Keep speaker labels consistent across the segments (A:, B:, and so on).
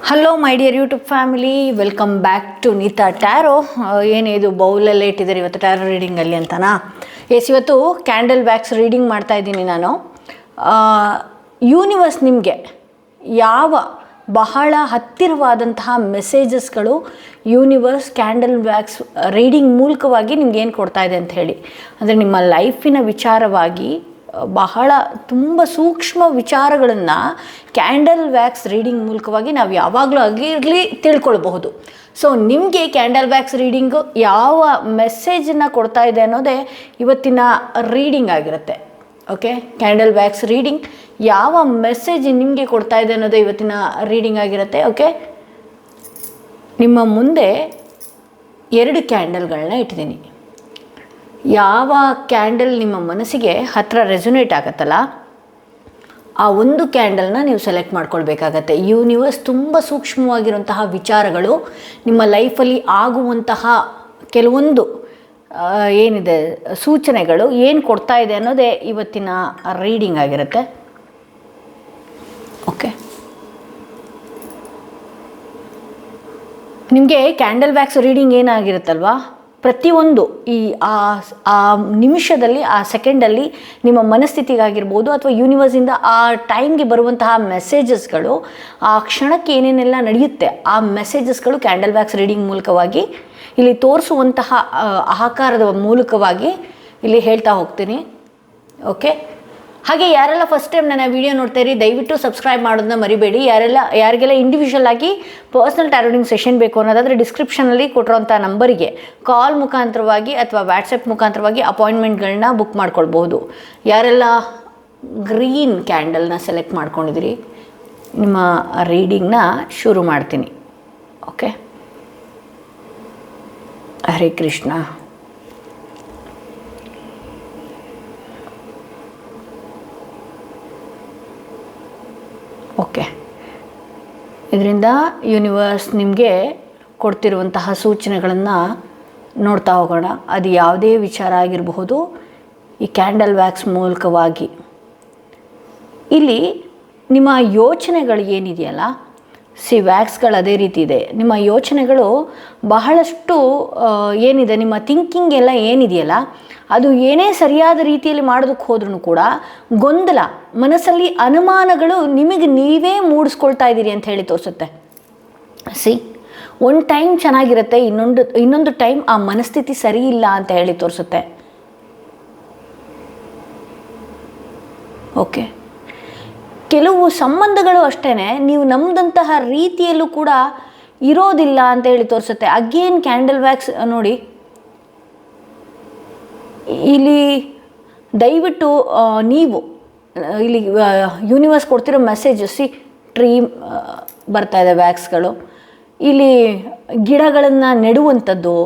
A: Hello my dear YouTube family, welcome back to Neeta tarot. ಏನಿದು ಬೌಲಲ್ಲೇ ಇಟ್ಟಿದ್ದಾರೆ ಇವತ್ತು ಟ್ಯಾರೋ ರೀಡಿಂಗಲ್ಲಿ ಅಂತನಾ? ಇವತ್ತು ಕ್ಯಾಂಡಲ್ ವ್ಯಾಕ್ಸ್ ರೀಡಿಂಗ್ ಮಾಡ್ತಾ ಇದ್ದೀನಿ ನಾನು. ಯೂನಿವರ್ಸ್ ನಿಮಗೆ ಯಾವ ಬಹಳ ಹತ್ತಿರವಾದಂತಹ ಮೆಸೇಜಸ್ಗಳು ಯೂನಿವರ್ಸ್ ಕ್ಯಾಂಡಲ್ ವ್ಯಾಕ್ಸ್ ರೀಡಿಂಗ್ ಮೂಲಕವಾಗಿ ನಿಮ್ಗೆ ಏನು ಕೊಡ್ತಾ ಇದೆ ಅಂತ ಹೇಳಿ, ಅಂದರೆ ನಿಮ್ಮ ಲೈಫಿನ ವಿಚಾರವಾಗಿ ಬಹಳ ತುಂಬ ಸೂಕ್ಷ್ಮ ವಿಚಾರಗಳನ್ನು ಕ್ಯಾಂಡಲ್ ವ್ಯಾಕ್ಸ್ ರೀಡಿಂಗ್ ಮೂಲಕವಾಗಿ ನಾವು ಯಾವಾಗಲೂ ಆಗಿರಲಿ ತಿಳ್ಕೊಳ್ಬಹುದು. ಸೊ ನಿಮಗೆ ಕ್ಯಾಂಡಲ್ ವ್ಯಾಕ್ಸ್ ರೀಡಿಂಗು ಯಾವ ಮೆಸೇಜನ್ನು ಕೊಡ್ತಾ ಇದೆ ಅನ್ನೋದೇ ಇವತ್ತಿನ ರೀಡಿಂಗ್ ಆಗಿರುತ್ತೆ. ಓಕೆ, ಕ್ಯಾಂಡಲ್ ವ್ಯಾಕ್ಸ್ ರೀಡಿಂಗ್ ಯಾವ ಮೆಸೇಜ್ ನಿಮಗೆ ಕೊಡ್ತಾ ಇದೆ ಅನ್ನೋದೇ ಇವತ್ತಿನ ರೀಡಿಂಗ್ ಆಗಿರುತ್ತೆ. ಓಕೆ, ನಿಮ್ಮ ಮುಂದೆ 2 ಕ್ಯಾಂಡಲ್ಗಳನ್ನ ಇಟ್ಟಿದ್ದೀನಿ. ಯಾವ ಕ್ಯಾಂಡಲ್ ನಿಮ್ಮ ಮನಸ್ಸಿಗೆ ಹತ್ತಿರ ರೆಸೊನೇಟ್ ಆಗುತ್ತಲ್ಲ ಆ ಒಂದು ಕ್ಯಾಂಡಲ್ನ ನೀವು ಸೆಲೆಕ್ಟ್ ಮಾಡ್ಕೊಳ್ಬೇಕಾಗತ್ತೆ. ಯೂನಿವರ್ಸ್ ತುಂಬ ಸೂಕ್ಷ್ಮವಾಗಿರುವಂತಹ ವಿಚಾರಗಳು, ನಿಮ್ಮ ಲೈಫಲ್ಲಿ ಆಗುವಂತಹ ಕೆಲವೊಂದು ಏನಿದೆ ಸೂಚನೆಗಳು ಏನು ಕೊಡ್ತಾ ಇದೆ ಅನ್ನೋದೇ ಇವತ್ತಿನ ರೀಡಿಂಗ್ ಆಗಿರುತ್ತೆ. ಓಕೆ, ನಿಮಗೆ ಕ್ಯಾಂಡಲ್ ವ್ಯಾಕ್ಸ್ ರೀಡಿಂಗ್ ಏನಾಗಿರುತ್ತಲ್ವಾ, ಪ್ರತಿಯೊಂದು ಆ ನಿಮಿಷದಲ್ಲಿ, ಆ ಸೆಕೆಂಡಲ್ಲಿ ನಿಮ್ಮ ಮನಸ್ಥಿತಿಗಾಗಿರ್ಬೋದು ಅಥವಾ ಯೂನಿವರ್ಸಿಂದ ಆ ಟೈಮ್ಗೆ ಬರುವಂತಹ ಮೆಸೇಜಸ್ಗಳು, ಆ ಕ್ಷಣಕ್ಕೆ ಏನೇನೆಲ್ಲ ನಡೆಯುತ್ತೆ ಆ ಮೆಸೇಜಸ್ಗಳು ಕ್ಯಾಂಡಲ್ ವ್ಯಾಕ್ಸ್ ರೀಡಿಂಗ್ ಮೂಲಕವಾಗಿ ಇಲ್ಲಿ ತೋರಿಸುವಂತಹ ಆಕಾರದ ಮೂಲಕವಾಗಿ ಇಲ್ಲಿ ಹೇಳ್ತಾ ಹೋಗ್ತೀನಿ. ಓಕೆ, ಹಾಗೆ ಯಾರೆಲ್ಲ ಫಸ್ಟ್ ಟೈಮ್ ನನ್ನ ವೀಡಿಯೋ ನೋಡ್ತಾಯಿರಿ ದಯವಿಟ್ಟು ಸಬ್ಸ್ಕ್ರೈಬ್ ಮಾಡೋದನ್ನ ಮರಿಬೇಡಿ. ಯಾರಿಗೆಲ್ಲ ಇಂಡಿವಿಜುವಲ್ ಆಗಿ ಪರ್ಸ್ನಲ್ ಟ್ಯಾರೋಡಿಂಗ್ ಸೆಷನ್ ಬೇಕು ಅನ್ನೋದಾದರೆ ಡಿಸ್ಕ್ರಿಪ್ಷನಲ್ಲಿ ಕೊಟ್ಟಿರೋಂಥ ನಂಬರಿಗೆ ಕಾಲ್ ಮುಖಾಂತರವಾಗಿ ಅಥವಾ ವಾಟ್ಸಪ್ ಮುಖಾಂತರವಾಗಿ ಅಪಾಯಿಂಟ್ಮೆಂಟ್ಗಳನ್ನ ಬುಕ್ ಮಾಡ್ಕೊಳ್ಬಹುದು. ಯಾರೆಲ್ಲ ಗ್ರೀನ್ ಕ್ಯಾಂಡಲ್ನ ಸೆಲೆಕ್ಟ್ ಮಾಡ್ಕೊಂಡಿದ್ದೀರಿ, ನಿಮ್ಮ ರೀಡಿಂಗ್ನ ಶುರು ಮಾಡ್ತೀನಿ. ಓಕೆ, ಹರೇ ಕೃಷ್ಣ. ಓಕೆ, ಇದರಿಂದ ಯೂನಿವರ್ಸ್ ನಿಮಗೆ ಕೊಡ್ತಿರುವಂತಹ ಸೂಚನೆಗಳನ್ನು ನೋಡ್ತಾ ಹೋಗೋಣ. ಅದು ಯಾವುದೇ ವಿಚಾರ ಆಗಿರಬಹುದು ಈ ಕ್ಯಾಂಡಲ್ ವ್ಯಾಕ್ಸ್ ಮೂಲಕವಾಗಿ. ಇಲ್ಲಿ ನಿಮ್ಮ ಯೋಚನೆಗಳು ಏನಿದೆಯಲ್ಲ, ವ್ಯಾಕ್ಸ್ಗಳು ಅದೇ ರೀತಿ ಇದೆ. ನಿಮ್ಮ ಯೋಚನೆಗಳು ಬಹಳಷ್ಟು ಏನಿದೆ, ನಿಮ್ಮ ಥಿಂಕಿಂಗ್ ಎಲ್ಲ ಏನಿದೆಯಲ್ಲ ಅದು ಏನೇ ಸರಿಯಾದ ರೀತಿಯಲ್ಲಿ ಮಾಡೋದಕ್ಕೆ ಹೋದ್ರೂ ಕೂಡ ಗೊಂದಲ, ಮನಸ್ಸಲ್ಲಿ ಅನುಮಾನಗಳು ನಿಮಗೆ ನೀವೇ ಮೂಡಿಸ್ಕೊಳ್ತಾ ಇದ್ದೀರಿ ಅಂತ ಹೇಳಿ ತೋರಿಸುತ್ತೆ. ಒಂದು ಟೈಮ್ ಚೆನ್ನಾಗಿರುತ್ತೆ, ಇನ್ನೊಂದು ಟೈಮ್ ಆ ಮನಸ್ಥಿತಿ ಸರಿ ಇಲ್ಲ ಅಂತ ಹೇಳಿ ತೋರಿಸುತ್ತೆ. ಓಕೆ, ಕೆಲವು ಸಂಬಂಧಗಳು ಅಷ್ಟೇ ನೀವು ನಂಬಿದಂತಹ ರೀತಿಯಲ್ಲೂ ಕೂಡ ಇರೋದಿಲ್ಲ ಅಂತ ಹೇಳಿ ತೋರಿಸುತ್ತೆ. ಅಗೇನ್ ಕ್ಯಾಂಡಲ್ ವ್ಯಾಕ್ಸ್ ನೋಡಿ, ಇಲ್ಲಿ ದಯವಿಟ್ಟು ನೀವು ಇಲ್ಲಿ ಯೂನಿವರ್ಸ್ ಕೊಡ್ತಿರೋ ಮೆಸೇಜ್ ಟ್ರೀ ಬರ್ತಾ ಇದೆ ವ್ಯಾಕ್ಸ್ಗಳು. ಇಲ್ಲಿ ಗಿಡಗಳನ್ನು ನೆಡುವಂಥದ್ದು.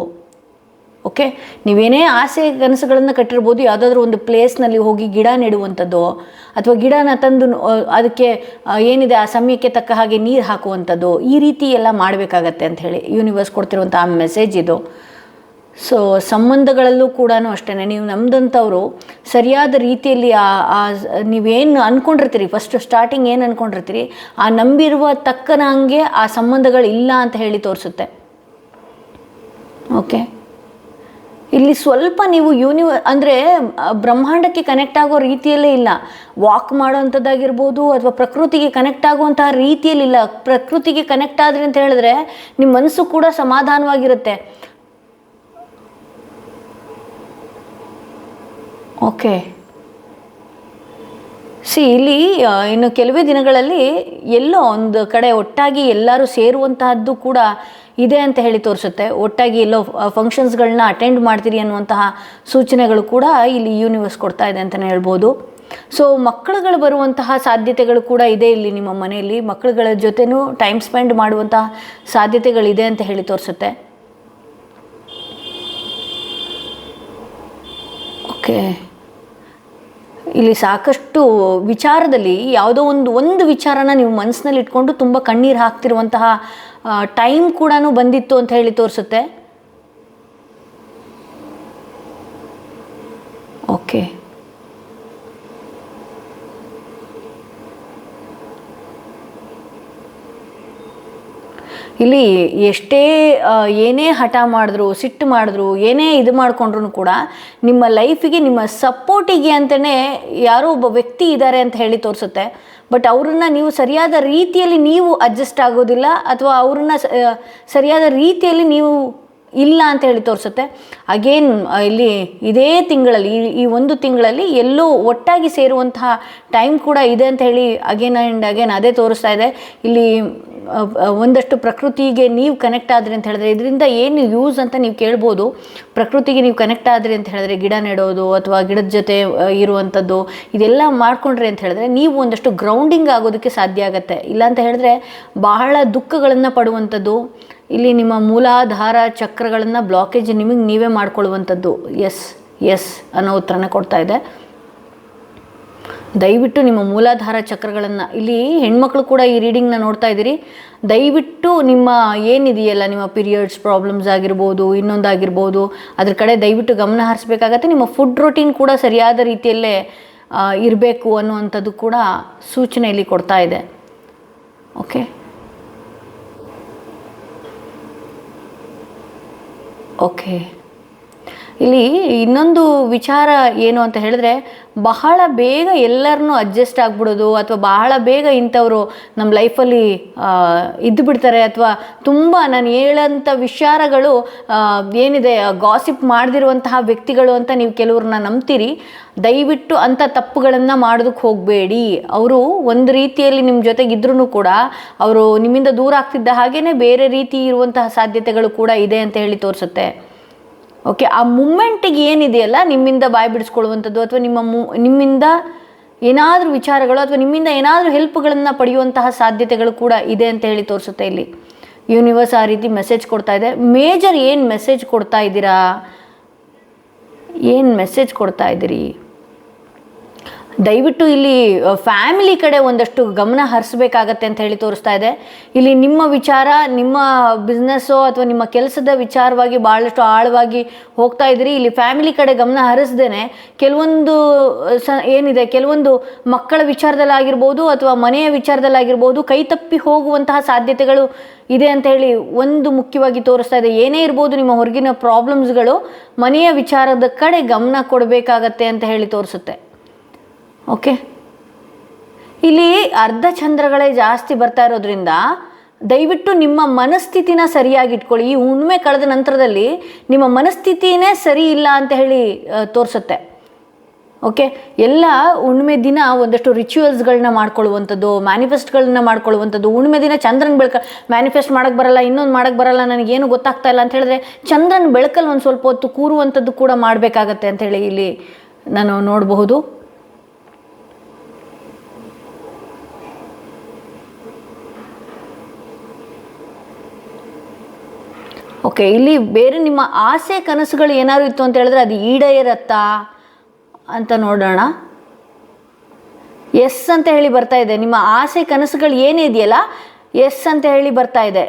A: ಓಕೆ, ನೀವೇನೇ ಆಸೆ ಕನಸುಗಳನ್ನು ಕಟ್ಟಿರ್ಬೋದು, ಯಾವುದಾದ್ರೂ ಒಂದು ಪ್ಲೇಸ್ನಲ್ಲಿ ಹೋಗಿ ಗಿಡ ನೆಡುವಂಥದ್ದು ಅಥವಾ ಗಿಡನ ತಂದು ಅದಕ್ಕೆ ಏನಿದೆ ಆ ಸಮಯಕ್ಕೆ ತಕ್ಕ ಹಾಗೆ ನೀರು ಹಾಕುವಂಥದ್ದು, ಈ ರೀತಿ ಎಲ್ಲ ಮಾಡಬೇಕಾಗತ್ತೆ ಅಂತ ಹೇಳಿ ಯೂನಿವರ್ಸ್ ಕೊಡ್ತಿರುವಂಥ ಆ ಮೆಸೇಜ್ ಇದು. ಸೊ ಸಂಬಂಧಗಳಲ್ಲೂ ಕೂಡ ಅಷ್ಟೇ, ನೀವು ನಮ್ದಂಥವರು ಸರಿಯಾದ ರೀತಿಯಲ್ಲಿ ನೀವೇನು ಅಂದ್ಕೊಂಡಿರ್ತೀರಿ, ಫಸ್ಟ್ ಸ್ಟಾರ್ಟಿಂಗ್ ಏನು ಅಂದ್ಕೊಂಡಿರ್ತೀರಿ ಆ ನಂಬಿರುವ ತಕ್ಕನಂಗೆ ಆ ಸಂಬಂಧಗಳು ಇಲ್ಲ ಅಂತ ಹೇಳಿ ತೋರಿಸುತ್ತೆ. ಓಕೆ, ಇಲ್ಲಿ ಸ್ವಲ್ಪ ನೀವು ಅಂದರೆ ಬ್ರಹ್ಮಾಂಡಕ್ಕೆ ಕನೆಕ್ಟ್ ಆಗೋ ರೀತಿಯಲ್ಲೇ ಇಲ್ಲ, ವಾಕ್ ಮಾಡೋವಂಥದ್ದಾಗಿರ್ಬೋದು ಅಥವಾ ಪ್ರಕೃತಿಗೆ ಕನೆಕ್ಟ್ ಆಗುವಂತಹ ರೀತಿಯಲ್ಲಿಲ್ಲ. ಪ್ರಕೃತಿಗೆ ಕನೆಕ್ಟ್ ಆದ್ರಿ ಅಂತ ಹೇಳಿದ್ರೆ ನಿಮ್ಮ ಮನಸ್ಸು ಕೂಡ ಸಮಾಧಾನವಾಗಿರುತ್ತೆ. ಓಕೆ, ಇಲ್ಲಿ ಇನ್ನು ಕೆಲವೇ ದಿನಗಳಲ್ಲಿ ಎಲ್ಲೋ ಒಂದು ಕಡೆ ಒಟ್ಟಾಗಿ ಎಲ್ಲರೂ ಸೇರುವಂತಹದ್ದು ಕೂಡ ಇದೆ ಅಂತ ಹೇಳಿ ತೋರಿಸುತ್ತೆ. ಒಟ್ಟಾಗಿ ಎಲ್ಲೋ ಫಂಕ್ಷನ್ಸ್ಗಳನ್ನ ಅಟೆಂಡ್ ಮಾಡ್ತೀರಿ ಅನ್ನುವಂತಹ ಸೂಚನೆಗಳು ಕೂಡ ಇಲ್ಲಿ ಯೂನಿವರ್ಸ್ ಕೊಡ್ತಾ ಇದೆ ಅಂತಲೇ ಹೇಳ್ಬೋದು. ಸೊ ಮಕ್ಕಳುಗಳು ಬರುವಂತಹ ಸಾಧ್ಯತೆಗಳು ಕೂಡ ಇದೆ. ಇಲ್ಲಿ ನಿಮ್ಮ ಮನೆಯಲ್ಲಿ ಮಕ್ಕಳುಗಳ ಜೊತೆನೂ ಟೈಮ್ ಸ್ಪೆಂಡ್ ಮಾಡುವಂತಹ ಸಾಧ್ಯತೆಗಳಿದೆ ಅಂತ ಹೇಳಿ ತೋರಿಸುತ್ತೆ. ಓಕೆ, ಇಲ್ಲಿ ಸಾಕಷ್ಟು ವಿಚಾರದಲ್ಲಿ ಯಾವುದೋ ಒಂದು ವಿಚಾರನ ನೀವು ಮನಸ್ಸಿನಲ್ಲಿ ಇಟ್ಕೊಂಡು ತುಂಬ ಕಣ್ಣೀರು ಹಾಕ್ತಿರುವಂತಹ ಟೈಮ್ ಕೂಡ ಬಂದಿತ್ತು ಅಂತ ಹೇಳಿ ತೋರಿಸುತ್ತೆ. ಓಕೆ, ಇಲ್ಲಿ ಎಷ್ಟೇ ಏನೇ ಹಠ ಮಾಡಿದ್ರು, ಸಿಟ್ಟು ಮಾಡಿದ್ರು, ಏನೇ ಇದು ಮಾಡಿಕೊಂಡ್ರು ಕೂಡ ನಿಮ್ಮ ಲೈಫಿಗೆ, ನಿಮ್ಮ ಸಪೋರ್ಟಿಗೆ ಅಂತಲೇ ಯಾರೋ ಒಬ್ಬ ವ್ಯಕ್ತಿ ಇದ್ದಾರೆ ಅಂತ ಹೇಳಿ ತೋರಿಸುತ್ತೆ. ಬಟ್ ಅವ್ರನ್ನ ನೀವು ಸರಿಯಾದ ರೀತಿಯಲ್ಲಿ ನೀವು ಅಡ್ಜಸ್ಟ್ ಆಗೋದಿಲ್ಲ, ಅಥವಾ ಅವ್ರನ್ನ ಸರಿಯಾದ ರೀತಿಯಲ್ಲಿ ನೀವು ಇಲ್ಲ ಅಂತ ಹೇಳಿ ತೋರಿಸುತ್ತೆ. ಅಗೇನ್ ಇಲ್ಲಿ ಇದೇ ತಿಂಗಳಲ್ಲಿ, ಈ ಒಂದು ತಿಂಗಳಲ್ಲಿ ಎಲ್ಲೋ ಒಟ್ಟಾಗಿ ಸೇರುವಂತಹ ಟೈಮ್ ಕೂಡ ಇದೆ ಅಂತ ಹೇಳಿ ಅಗೇನ್ ಆ್ಯಂಡ್ ಅಗೇನ್ ಅದೇ ತೋರಿಸ್ತಾ ಇದೆ. ಇಲ್ಲಿ ಒಂದಷ್ಟು ಪ್ರಕೃತಿಗೆ ನೀವು ಕನೆಕ್ಟ್ ಆದ್ರಿ ಅಂತ ಹೇಳಿದ್ರೆ ಇದರಿಂದ ಏನು ಯೂಸ್ ಅಂತ ನೀವು ಕೇಳ್ಬೋದು. ಪ್ರಕೃತಿಗೆ ನೀವು ಕನೆಕ್ಟ್ ಆದ್ರಿ ಅಂತ ಹೇಳಿದ್ರೆ ಗಿಡ ನೆಡೋದು ಅಥವಾ ಗಿಡದ ಜೊತೆ ಇರುವಂಥದ್ದು ಇದೆಲ್ಲ ಮಾಡ್ಕೊಂಡ್ರಿ ಅಂತ ಹೇಳಿದ್ರೆ ನೀವು ಒಂದಷ್ಟು ಗ್ರೌಂಡಿಂಗ್ ಆಗೋದಕ್ಕೆ ಸಾಧ್ಯ ಆಗುತ್ತೆ. ಇಲ್ಲ ಅಂತ ಹೇಳಿದ್ರೆ ಬಹಳ ದುಃಖಗಳನ್ನು ಪಡುವಂಥದ್ದು, ಇಲ್ಲಿ ನಿಮ್ಮ ಮೂಲಾಧಾರ ಚಕ್ರಗಳನ್ನು ಬ್ಲಾಕೇಜ್ ನಿಮಗೆ ನೀವೇ ಮಾಡ್ಕೊಳ್ಳುವಂಥದ್ದು. ಎಸ್ ಅನ್ನೋ ಉತ್ತರನ ಕೊಡ್ತಾ ಇದೆ. ದಯವಿಟ್ಟು ನಿಮ್ಮ ಮೂಲಾಧಾರ ಚಕ್ರಗಳನ್ನು, ಇಲ್ಲಿ ಹೆಣ್ಮಕ್ಳು ಕೂಡ ಈ ರೀಡಿಂಗ್ನ ನೋಡ್ತಾ ಇದ್ದೀರಿ, ದಯವಿಟ್ಟು ನಿಮ್ಮ ಏನಿದೆಯಲ್ಲ, ನಿಮ್ಮ ಪೀರಿಯಡ್ಸ್ ಪ್ರಾಬ್ಲಮ್ಸ್ ಆಗಿರ್ಬೋದು, ಇನ್ನೊಂದಾಗಿರ್ಬೋದು, ಅದ್ರ ಕಡೆ ದಯವಿಟ್ಟು ಗಮನ ಹರಿಸ್ಬೇಕಾಗತ್ತೆ. ನಿಮ್ಮ ಫುಡ್ ರೂಟೀನ್ ಕೂಡ ಸರಿಯಾದ ರೀತಿಯಲ್ಲೇ ಇರಬೇಕು ಅನ್ನುವಂಥದ್ದು ಕೂಡ ಸೂಚನೆಯಲ್ಲಿ ಕೊಡ್ತಾ ಇದೆ. ಓಕೆ, ಇಲ್ಲಿ ಇನ್ನೊಂದು ವಿಚಾರ ಏನು ಅಂತ ಹೇಳಿದ್ರೆ, ಬಹಳ ಬೇಗ ಎಲ್ಲರನ್ನೂ ಅಡ್ಜಸ್ಟ್ ಆಗಿಬಿಡೋದು, ಅಥವಾ ಬಹಳ ಬೇಗ ಇಂಥವರು ನಮ್ಮ ಲೈಫಲ್ಲಿ ಇದ್ದು ಬಿಡ್ತಾರೆ, ಅಥವಾ ತುಂಬ ನಾನು ಹೇಳೋಂಥ ವಿಚಾರಗಳು ಏನಿದೆ ಗಾಸಿಪ್ ಮಾಡದಿರುವಂತಹ ವ್ಯಕ್ತಿಗಳು ಅಂತ ನೀವು ಕೆಲವ್ರನ್ನ ನಂಬ್ತೀರಿ. ದಯವಿಟ್ಟು ಅಂಥ ತಪ್ಪುಗಳನ್ನು ಮಾಡೋದಕ್ಕೆ ಹೋಗಬೇಡಿ. ಅವರು ಒಂದು ರೀತಿಯಲ್ಲಿ ನಿಮ್ಮ ಜೊತೆಗಿದ್ರೂ ಕೂಡ ಅವರು ನಿಮ್ಮಿಂದ ದೂರ ಆಗ್ತಿದ್ದ ಹಾಗೇ ಬೇರೆ ರೀತಿ ಇರುವಂತಹ ಸಾಧ್ಯತೆಗಳು ಕೂಡ ಇದೆ ಅಂತ ಹೇಳಿ ತೋರಿಸುತ್ತೆ. ಓಕೆ, ಆ ಮೂಮೆಂಟಿಗೆ ಏನಿದೆಯಲ್ಲ, ನಿಮ್ಮಿಂದ ಬಾಯಿ ಬಿಡಿಸ್ಕೊಳ್ಳುವಂಥದ್ದು, ಅಥವಾ ನಿಮ್ಮಿಂದ ಏನಾದರೂ ವಿಚಾರಗಳು ಅಥವಾ ನಿಮ್ಮಿಂದ ಏನಾದರೂ ಹೆಲ್ಪ್ಗಳನ್ನು ಪಡೆಯುವಂತಹ ಸಾಧ್ಯತೆಗಳು ಕೂಡ ಇದೆ ಅಂತ ಹೇಳಿ ತೋರಿಸುತ್ತೆ. ಇಲ್ಲಿ ಯೂನಿವರ್ಸ್ ಆ ರೀತಿ ಮೆಸೇಜ್ ಕೊಡ್ತಾ ಇದೆ. ಮೇಜರ್ ಏನು ಮೆಸೇಜ್ ಕೊಡ್ತಾ ಇದ್ದೀರಾ, ಏನು ಮೆಸೇಜ್ ಕೊಡ್ತಾ ಇದ್ದೀರಿ? ದಯವಿಟ್ಟು ಇಲ್ಲಿ ಫ್ಯಾಮಿಲಿ ಕಡೆ ಒಂದಷ್ಟು ಗಮನ ಹರಿಸ್ಬೇಕಾಗತ್ತೆ ಅಂತ ಹೇಳಿ ತೋರಿಸ್ತಾ ಇದೆ. ಇಲ್ಲಿ ನಿಮ್ಮ ವಿಚಾರ, ನಿಮ್ಮ ಬಿಸ್ನೆಸ್ಸು ಅಥವಾ ನಿಮ್ಮ ಕೆಲಸದ ವಿಚಾರವಾಗಿ ಭಾಳಷ್ಟು ಆಳವಾಗಿ ಹೋಗ್ತಾ ಇದ್ದೀರಿ. ಇಲ್ಲಿ ಫ್ಯಾಮಿಲಿ ಕಡೆ ಗಮನ ಹರಿಸ್ದೇನೆ ಕೆಲವೊಂದು ಏನಿದೆ, ಕೆಲವೊಂದು ಮಕ್ಕಳ ವಿಚಾರದಲ್ಲಾಗಿರ್ಬೋದು ಅಥವಾ ಮನೆಯ ವಿಚಾರದಲ್ಲಾಗಿರ್ಬೋದು ಕೈ ತಪ್ಪಿ ಹೋಗುವಂತಹ ಸಾಧ್ಯತೆಗಳು ಇದೆ ಅಂತ ಹೇಳಿ ಒಂದು ಮುಖ್ಯವಾಗಿ ತೋರಿಸ್ತಾ ಇದೆ. ಏನೇ ಇರ್ಬೋದು, ನಿಮ್ಮ ಹೊರಗಿನ ಪ್ರಾಬ್ಲಮ್ಸ್ಗಳು ಮನೆಯ ವಿಚಾರದ ಕಡೆ ಗಮನ ಕೊಡಬೇಕಾಗತ್ತೆ ಅಂತ ಹೇಳಿ ತೋರಿಸುತ್ತೆ. ಓಕೆ, ಇಲ್ಲಿ ಅರ್ಧ ಚಂದ್ರಗಳೇ ಜಾಸ್ತಿ ಬರ್ತಾ ಇರೋದ್ರಿಂದ ದಯವಿಟ್ಟು ನಿಮ್ಮ ಮನಸ್ಥಿತಿನ ಸರಿಯಾಗಿ ಇಟ್ಕೊಳ್ಳಿ. ಈ ಹುಣ್ಣಿಮೆ ಕಳೆದ ನಂತರದಲ್ಲಿ ನಿಮ್ಮ ಮನಸ್ಥಿತಿನೇ ಸರಿ ಇಲ್ಲ ಅಂತ ಹೇಳಿ ತೋರಿಸುತ್ತೆ. ಓಕೆ, ಎಲ್ಲ ಹುಣ್ಣಿಮೆ ದಿನ ಒಂದಷ್ಟು ರಿಚುವಲ್ಸ್ಗಳನ್ನ ಮಾಡ್ಕೊಳ್ಳುವಂಥದ್ದು, ಮ್ಯಾನಿಫೆಸ್ಟ್ಗಳನ್ನ ಮಾಡ್ಕೊಳ್ಳುವಂಥದ್ದು. ಹುಣ್ಣಿಮೆ ದಿನ ಚಂದ್ರನ ಮ್ಯಾನಿಫೆಸ್ಟ್ ಮಾಡೋಕ್ಕೆ ಬರಲ್ಲ, ಇನ್ನೊಂದು ಮಾಡೋಕ್ಕೆ ಬರಲ್ಲ, ನನಗೇನು ಗೊತ್ತಾಗ್ತಾ ಇಲ್ಲ ಅಂತ ಹೇಳಿದ್ರೆ ಚಂದ್ರನ ಬೆಳಕಲ್ಲಿ ಒಂದು ಸ್ವಲ್ಪ ಹೊತ್ತು ಕೂರುವಂಥದ್ದು ಕೂಡ ಮಾಡಬೇಕಾಗತ್ತೆ ಅಂಥೇಳಿ ಇಲ್ಲಿ ನಾನು ನೋಡಬಹುದು. ಓಕೆ, ಇಲ್ಲಿ ಬೇರೆ ನಿಮ್ಮ ಆಸೆ ಕನಸುಗಳು ಏನಾದ್ರು ಇತ್ತು ಅಂತ ಹೇಳಿದ್ರೆ ಅದು ಈಡೇರತ್ತಾ ಅಂತ ನೋಡೋಣ. ಎಸ್ ಅಂತ ಹೇಳಿ ಬರ್ತಾ ಇದೆ. ನಿಮ್ಮ ಆಸೆ ಕನಸುಗಳು ಏನಿದೆಯಲ್ಲ, ಎಸ್ ಅಂತ ಹೇಳಿ ಬರ್ತಾ ಇದೆ.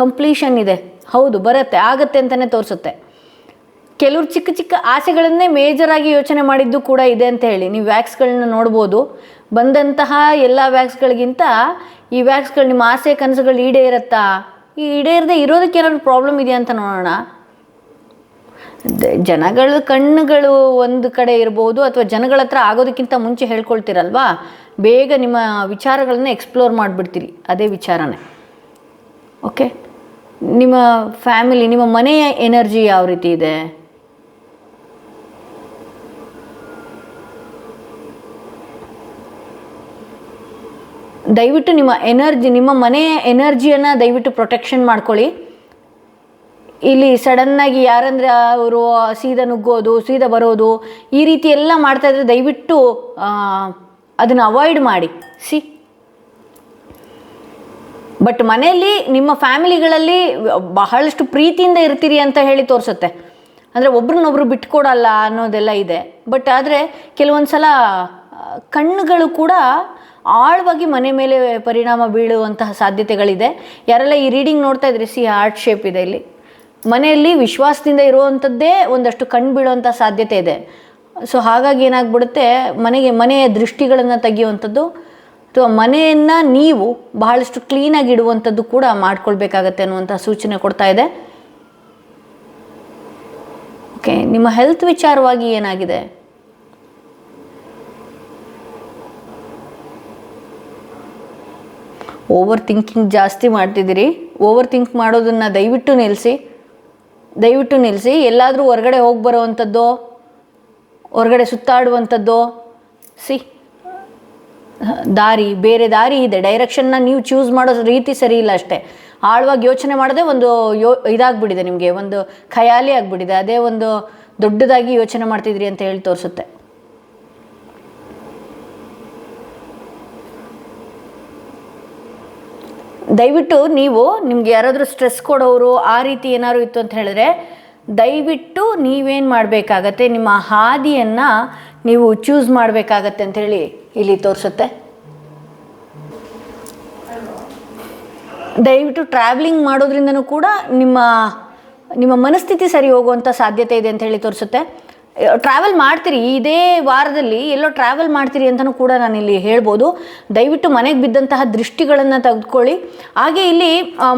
A: ಕಂಪ್ಲೀಷನ್ ಇದೆ. ಹೌದು, ಬರುತ್ತೆ, ಆಗುತ್ತೆ ಅಂತಲೇ ತೋರಿಸುತ್ತೆ. ಕೆಲವ್ರು ಚಿಕ್ಕ ಚಿಕ್ಕ ಆಸೆಗಳನ್ನೇ ಮೇಜರಾಗಿ ಯೋಚನೆ ಮಾಡಿದ್ದು ಕೂಡ ಇದೆ ಅಂತ ಹೇಳಿ ನೀವು ವ್ಯಾಕ್ಸ್ಗಳನ್ನ ನೋಡ್ಬೋದು. ಬಂದಂತಹ ಎಲ್ಲ ವ್ಯಾಕ್ಸ್ಗಳಿಗಿಂತ ಈ ವ್ಯಾಕ್ಸ್ಗಳು ನಿಮ್ಮ ಆಸೆ ಕನಸುಗಳು ಈಡೇರತ್ತಾ, ಈ ಈಡೇರದೆ ಇರೋದಕ್ಕೆ ಏನಾದ್ರು ಪ್ರಾಬ್ಲಮ್ ಇದೆಯಾ ಅಂತ ನೋಡೋಣ. ಜನಗಳ ಕಣ್ಣುಗಳು ಒಂದು ಕಡೆ ಇರ್ಬೋದು, ಅಥವಾ ಜನಗಳ ಹತ್ರ ಆಗೋದಕ್ಕಿಂತ ಮುಂಚೆ ಹೇಳ್ಕೊಳ್ತೀರಲ್ವಾ, ಬೇಗ ನಿಮ್ಮ ವಿಚಾರಗಳನ್ನ ಎಕ್ಸ್ಪ್ಲೋರ್ ಮಾಡಿಬಿಡ್ತೀರಿ, ಅದೇ ವಿಚಾರನೇ. ಓಕೆ, ನಿಮ್ಮ ಫ್ಯಾಮಿಲಿ, ನಿಮ್ಮ ಮನೆಯ ಎನರ್ಜಿ ಯಾವ ರೀತಿ ಇದೆ? ದಯವಿಟ್ಟು ನಿಮ್ಮ ಎನರ್ಜಿ, ನಿಮ್ಮ ಮನೆಯ ಎನರ್ಜಿಯನ್ನು ದಯವಿಟ್ಟು ಪ್ರೊಟೆಕ್ಷನ್ ಮಾಡ್ಕೊಳ್ಳಿ. ಇಲ್ಲಿ ಸಡನ್ನಾಗಿ ಯಾರಂದರೆ ಅವರು ಸೀದಾ ನುಗ್ಗೋದು, ಸೀದಾ ಬರೋದು, ಈ ರೀತಿ ಎಲ್ಲ ಮಾಡ್ತಾಯಿದ್ರೆ ದಯವಿಟ್ಟು ಅದನ್ನು ಅವಾಯ್ಡ್ ಮಾಡಿ. ಬಟ್ ಮನೆಯಲ್ಲಿ ನಿಮ್ಮ ಫ್ಯಾಮಿಲಿಗಳಲ್ಲಿ ಬಹಳಷ್ಟು ಪ್ರೀತಿಯಿಂದ ಇರ್ತೀರಿ ಅಂತ ಹೇಳಿ ತೋರಿಸುತ್ತೆ. ಅಂದರೆ ಒಬ್ರನ್ನೊಬ್ರು ಬಿಟ್ಕೊಡಲ್ಲ ಅನ್ನೋದೆಲ್ಲ ಇದೆ. ಬಟ್ ಆದರೆ ಕೆಲವೊಂದು ಸಲ ಕಣ್ಣುಗಳು ಕೂಡ ಆಳವಾಗಿ ಮನೆ ಮೇಲೆ ಪರಿಣಾಮ ಬೀಳುವಂತಹ ಸಾಧ್ಯತೆಗಳಿದೆ. ಯಾರೆಲ್ಲ ಈ ರೀಡಿಂಗ್ ನೋಡ್ತಾ ಇದ್ರಿ, ಹಾರ್ಟ್ ಶೇಪ್ ಇದೆ ಇಲ್ಲಿ. ಮನೆಯಲ್ಲಿ ವಿಶ್ವಾಸದಿಂದ ಇರುವಂಥದ್ದೇ ಒಂದಷ್ಟು ಕಣ್ಣು ಬೀಳುವಂಥ ಸಾಧ್ಯತೆ ಇದೆ. ಸೊ ಹಾಗಾಗಿ ಏನಾಗ್ಬಿಡುತ್ತೆ, ಮನೆಯ ದೃಷ್ಟಿಗಳನ್ನು ತೆಗೆಯುವಂಥದ್ದು. ಅಥವಾ ಮನೆಯನ್ನು ನೀವು ಬಹಳಷ್ಟು ಕ್ಲೀನಾಗಿ ಇಡುವಂಥದ್ದು ಕೂಡ ಮಾಡ್ಕೊಳ್ಬೇಕಾಗತ್ತೆ ಅನ್ನುವಂಥ ಸೂಚನೆ ಕೊಡ್ತಾ ಇದೆ. ಓಕೆ, ನಿಮ್ಮ ಹೆಲ್ತ್ ವಿಚಾರವಾಗಿ ಏನಾಗಿದೆ? ಓವರ್ ಥಿಂಕಿಂಗ್ ಜಾಸ್ತಿ ಮಾಡ್ತಿದ್ದೀರಿ. ಓವರ್ ಥಿಂಕ್ ಮಾಡೋದನ್ನು ದಯವಿಟ್ಟು ನಿಲ್ಲಿಸಿ. ಎಲ್ಲಾದರೂ ಹೊರಗಡೆ ಹೋಗಿ ಬರೋವಂಥದ್ದು, ಹೊರಗಡೆ ಸುತ್ತಾಡುವಂಥದ್ದು, ಬೇರೆ ದಾರಿ ಇದೆ. ಡೈರೆಕ್ಷನ್ನ ನೀವು ಚೂಸ್ ಮಾಡೋ ರೀತಿ ಸರಿ ಇಲ್ಲ ಅಷ್ಟೇ. ಆಳವಾಗಿ ಯೋಚನೆ ಮಾಡದೆ ಒಂದು ಇದಾಗ್ಬಿಟ್ಟಿದೆ, ನಿಮಗೆ ಒಂದು ಖಯಾಲಿ ಆಗಿಬಿಟ್ಟಿದೆ. ಅದೇ ಒಂದು ದೊಡ್ಡದಾಗಿ ಯೋಚನೆ ಮಾಡ್ತಿದ್ರಿ ಅಂತ ಹೇಳಿ ತೋರಿಸುತ್ತೆ. ದಯವಿಟ್ಟು ನಿಮ್ಗೆ ಯಾರಾದರೂ ಸ್ಟ್ರೆಸ್ ಕೊಡೋರು ಆ ರೀತಿ ಏನಾದ್ರು ಇತ್ತು ಅಂತ ಹೇಳಿದ್ರೆ ದಯವಿಟ್ಟು ನೀವೇನು ಮಾಡಬೇಕಾಗತ್ತೆ, ನಿಮ್ಮ ಹಾದಿಯನ್ನು ನೀವು ಚೂಸ್ ಮಾಡಬೇಕಾಗತ್ತೆ ಅಂಥೇಳಿ ಇಲ್ಲಿ ತೋರಿಸುತ್ತೆ. ದಯವಿಟ್ಟು ಟ್ರಾವೆಲಿಂಗ್ ಮಾಡೋದ್ರಿಂದನೂ ಕೂಡ ನಿಮ್ಮ ಮನಸ್ಥಿತಿ ಸರಿ ಹೋಗುವಂಥ ಸಾಧ್ಯತೆ ಇದೆ ಅಂತ ಹೇಳಿ ತೋರಿಸುತ್ತೆ. ಟ್ರಾವೆಲ್ ಮಾಡ್ತೀರಿ, ಇದೇ ವಾರದಲ್ಲಿ ಎಲ್ಲೋ ಟ್ರಾವೆಲ್ ಮಾಡ್ತೀರಿ ಅಂತಲೂ ಕೂಡ ನಾನಿಲ್ಲಿ ಹೇಳ್ಬೋದು. ದಯವಿಟ್ಟು ಮನೆಗೆ ಬಿದ್ದಂತಹ ದೃಷ್ಟಿಗಳನ್ನು ತೆಗೆದುಕೊಳ್ಳಿ. ಹಾಗೆ ಇಲ್ಲಿ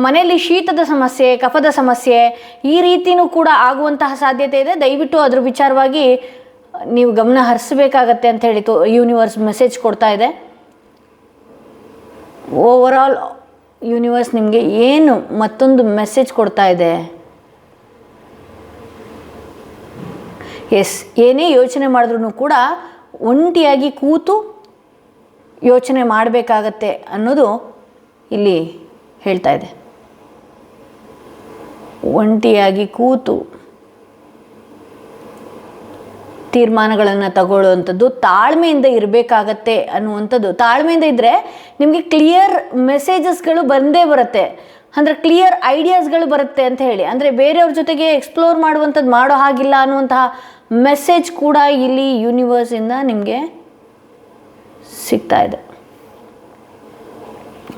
A: ಮನೆಯಲ್ಲಿ ಶೀತದ ಸಮಸ್ಯೆ, ಕಫದ ಸಮಸ್ಯೆ ಈ ರೀತಿಯೂ ಕೂಡ ಆಗುವಂತಹ ಸಾಧ್ಯತೆ ಇದೆ. ದಯವಿಟ್ಟು ಅದ್ರ ವಿಚಾರವಾಗಿ ನೀವು ಗಮನ ಹರಿಸಬೇಕಾಗತ್ತೆ ಅಂತ ಹೇಳಿ ಯೂನಿವರ್ಸ್ ಮೆಸೇಜ್ ಕೊಡ್ತಾ ಇದೆ. ಓವರಾಲ್ ಯೂನಿವರ್ಸ್ ನಿಮಗೆ ಏನು ಮತ್ತೊಂದು ಮೆಸೇಜ್ ಕೊಡ್ತಾ ಇದೆ? ಏನೇ ಯೋಚನೆ ಮಾಡಿದ್ರೂ ಕೂಡ ಒಂಟಿಯಾಗಿ ಕೂತು ಯೋಚನೆ ಮಾಡಬೇಕಾಗತ್ತೆ ಅನ್ನೋದು ಇಲ್ಲಿ ಹೇಳ್ತಾ ಇದೆ. ಒಂಟಿಯಾಗಿ ಕೂತು ತೀರ್ಮಾನಗಳನ್ನು ತಗೊಳ್ಳುವಂಥದ್ದು, ತಾಳ್ಮೆಯಿಂದ ಇರಬೇಕಾಗತ್ತೆ ಅನ್ನುವಂಥದ್ದು. ತಾಳ್ಮೆಯಿಂದ ಇದ್ದರೆ ನಿಮಗೆ ಕ್ಲಿಯರ್ ಮೆಸೇಜಸ್ಗಳು ಬಂದೇ ಬರುತ್ತೆ, ಅಂದರೆ ಕ್ಲಿಯರ್ ಐಡಿಯಾಸ್ಗಳು ಬರುತ್ತೆ ಅಂತ ಹೇಳಿ. ಅಂದರೆ ಬೇರೆಯವ್ರ ಜೊತೆಗೆ ಎಕ್ಸ್ಪ್ಲೋರ್ ಮಾಡುವಂಥದ್ದು ಮಾಡೋ ಹಾಗಿಲ್ಲ ಅನ್ನುವಂತಹ ಮೆಸೇಜ್ ಕೂಡ ಇಲ್ಲಿ ಯೂನಿವರ್ಸಿಂದ ನಿಮಗೆ ಸಿಗ್ತಾ ಇದೆ.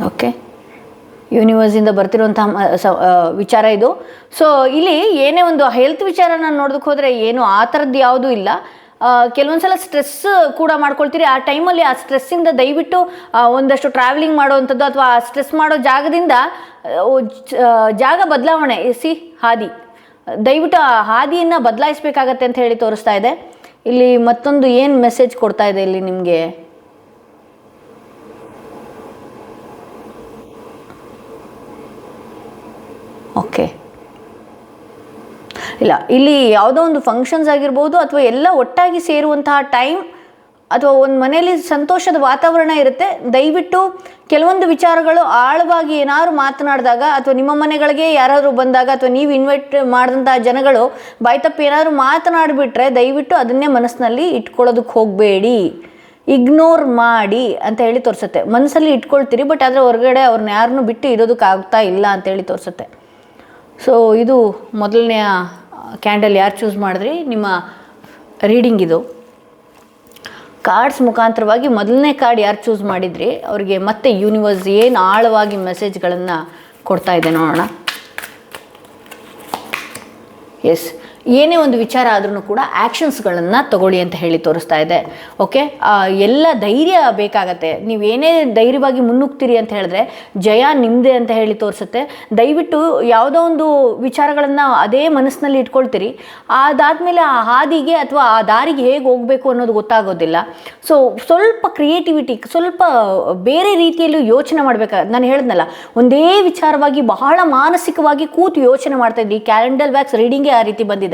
A: ಓಕೆ, ಯೂನಿವರ್ಸಿಂದ ಬರ್ತಿರುವಂತಹ ವಿಚಾರ ಇದು. ಸೊ ಇಲ್ಲಿ ಏನೇ ಒಂದು ಹೆಲ್ತ್ ವಿಚಾರನ ನೋಡೋದಕ್ಕೆ ಹೋದರೆ ಏನು ಆ ಥರದ್ದು ಯಾವುದೂ ಇಲ್ಲ. ಕೆಲವೊಂದು ಸಲ ಸ್ಟ್ರೆಸ್ ಕೂಡ ಮಾಡ್ಕೊಳ್ತೀರಿ. ಆ ಟೈಮಲ್ಲಿ ಆ ಸ್ಟ್ರೆಸ್ಸಿಂದ ದಯವಿಟ್ಟು ಒಂದಷ್ಟು ಟ್ರಾವೆಲಿಂಗ್ ಮಾಡೋವಂಥದ್ದು ಅಥವಾ ಆ ಸ್ಟ್ರೆಸ್ ಮಾಡೋ ಜಾಗದಿಂದ ಜಾಗ ಬದಲಾವಣೆ ಹಾದಿ, ದಯವಿಟ್ಟು ಆ ಹಾದಿಯನ್ನು ಬದಲಾಯಿಸಬೇಕಾಗತ್ತೆ ಅಂತ ಹೇಳಿ ತೋರಿಸ್ತಾ ಇದೆ. ಇಲ್ಲಿ ಮತ್ತೊಂದು ಏನು ಮೆಸೇಜ್ ಕೊಡ್ತಾ ಇದೆ ಇಲ್ಲಿ ನಿಮಗೆ? ಓಕೆ, ಇಲ್ಲ, ಇಲ್ಲಿ ಯಾವುದೋ ಒಂದು ಫಂಕ್ಷನ್ಸ್ ಆಗಿರ್ಬೋದು ಅಥವಾ ಎಲ್ಲ ಒಟ್ಟಾಗಿ ಸೇರುವಂತಹ ಟೈಮ್ ಅಥವಾ ಒಂದು ಮನೆಯಲ್ಲಿ ಸಂತೋಷದ ವಾತಾವರಣ ಇರುತ್ತೆ. ದಯವಿಟ್ಟು ಕೆಲವೊಂದು ವಿಚಾರಗಳು ಆಳವಾಗಿ ಏನಾದ್ರು ಮಾತನಾಡಿದಾಗ ಅಥವಾ ನಿಮ್ಮ ಮನೆಗಳಿಗೆ ಯಾರಾದರೂ ಬಂದಾಗ ಅಥವಾ ನೀವು ಇನ್ವೈಟ್ ಮಾಡಿದಂಥ ಜನಗಳು ಬಾಯ್ತಪ್ಪು ಏನಾದರೂ ಮಾತನಾಡಿಬಿಟ್ರೆ ದಯವಿಟ್ಟು ಅದನ್ನೇ ಮನಸ್ಸಿನಲ್ಲಿ ಇಟ್ಕೊಳ್ಳೋದಕ್ಕೆ ಹೋಗಬೇಡಿ, ಇಗ್ನೋರ್ ಮಾಡಿ ಅಂತ ಹೇಳಿ ತೋರಿಸುತ್ತೆ. ಮನಸ್ಸಲ್ಲಿ ಇಟ್ಕೊಳ್ತೀರಿ, ಬಟ್ ಆದರೆ ಹೊರಗಡೆ ಅವ್ರನ್ನ ಯಾರನ್ನೂ ಬಿಟ್ಟು ಇರೋದಕ್ಕೆ ಆಗ್ತಾ ಇಲ್ಲ ಅಂತೇಳಿ ತೋರಿಸುತ್ತೆ. ಸೊ ಇದು ಮೊದಲನೆಯ ಕ್ಯಾಂಡಲ್ ಯಾರು ಚೂಸ್ ಮಾಡಿದ್ರಿ, ನಿಮ್ಮ ರೀಡಿಂಗ್ ಇದು. ಕಾರ್ಡ್ಸ್ ಮುಖಾಂತರವಾಗಿ ಮೊದಲನೇ ಕಾರ್ಡ್ ಯಾರು ಚೂಸ್ ಮಾಡಿದ್ರಿ ಅವರಿಗೆ ಮತ್ತೆ ಯೂನಿವರ್ಸ್ ಏನು ಆಳವಾಗಿ ಮೆಸೇಜ್ಗಳನ್ನು ಕೊಡ್ತಾ ಇದೆ ನೋಡೋಣ. ಏನೇ ಒಂದು ವಿಚಾರ ಆದ್ರೂ ಕೂಡ ಆ್ಯಕ್ಷನ್ಸ್ಗಳನ್ನು ತಗೊಳ್ಳಿ ಅಂತ ಹೇಳಿ ತೋರಿಸ್ತಾ ಇದೆ. ಓಕೆ, ಎಲ್ಲ ಧೈರ್ಯ ಬೇಕಾಗತ್ತೆ. ನೀವು ಏನೇ ಧೈರ್ಯವಾಗಿ ಮುನ್ನುಗ್ತೀರಿ ಅಂತ ಹೇಳಿದ್ರೆ ಜಯ ನಿಮ್ಮದೇ ಅಂತ ಹೇಳಿ ತೋರಿಸುತ್ತೆ. ದಯವಿಟ್ಟು ಯಾವುದೋ ಒಂದು ವಿಚಾರಗಳನ್ನು ಅದೇ ಮನಸ್ಸಿನಲ್ಲಿ ಇಟ್ಕೊಳ್ತೀರಿ, ಅದಾದಮೇಲೆ ಆ ಹಾದಿಗೆ ಅಥವಾ ಆ ದಾರಿಗೆ ಹೇಗೆ ಹೋಗಬೇಕು ಅನ್ನೋದು ಗೊತ್ತಾಗೋದಿಲ್ಲ. ಸೊ ಸ್ವಲ್ಪ ಕ್ರಿಯೇಟಿವಿಟಿ, ಸ್ವಲ್ಪ ಬೇರೆ ರೀತಿಯಲ್ಲೂ ಯೋಚನೆ ಮಾಡಬೇಕಾಗುತ್ತೆ. ನಾನು ಹೇಳಿದ್ನಲ್ಲ, ಒಂದೇ ವಿಚಾರವಾಗಿ ಬಹಳ ಮಾನಸಿಕವಾಗಿ ಕೂತು ಯೋಚನೆ ಮಾಡ್ತಾ ಇದ್ರಿ. ಕ್ಯಾಲೆಂಡರ್ ವ್ಯಾಕ್ಸ್ ರೀಡಿಂಗೇ ಆ ರೀತಿ ಬಂದಿದೆ.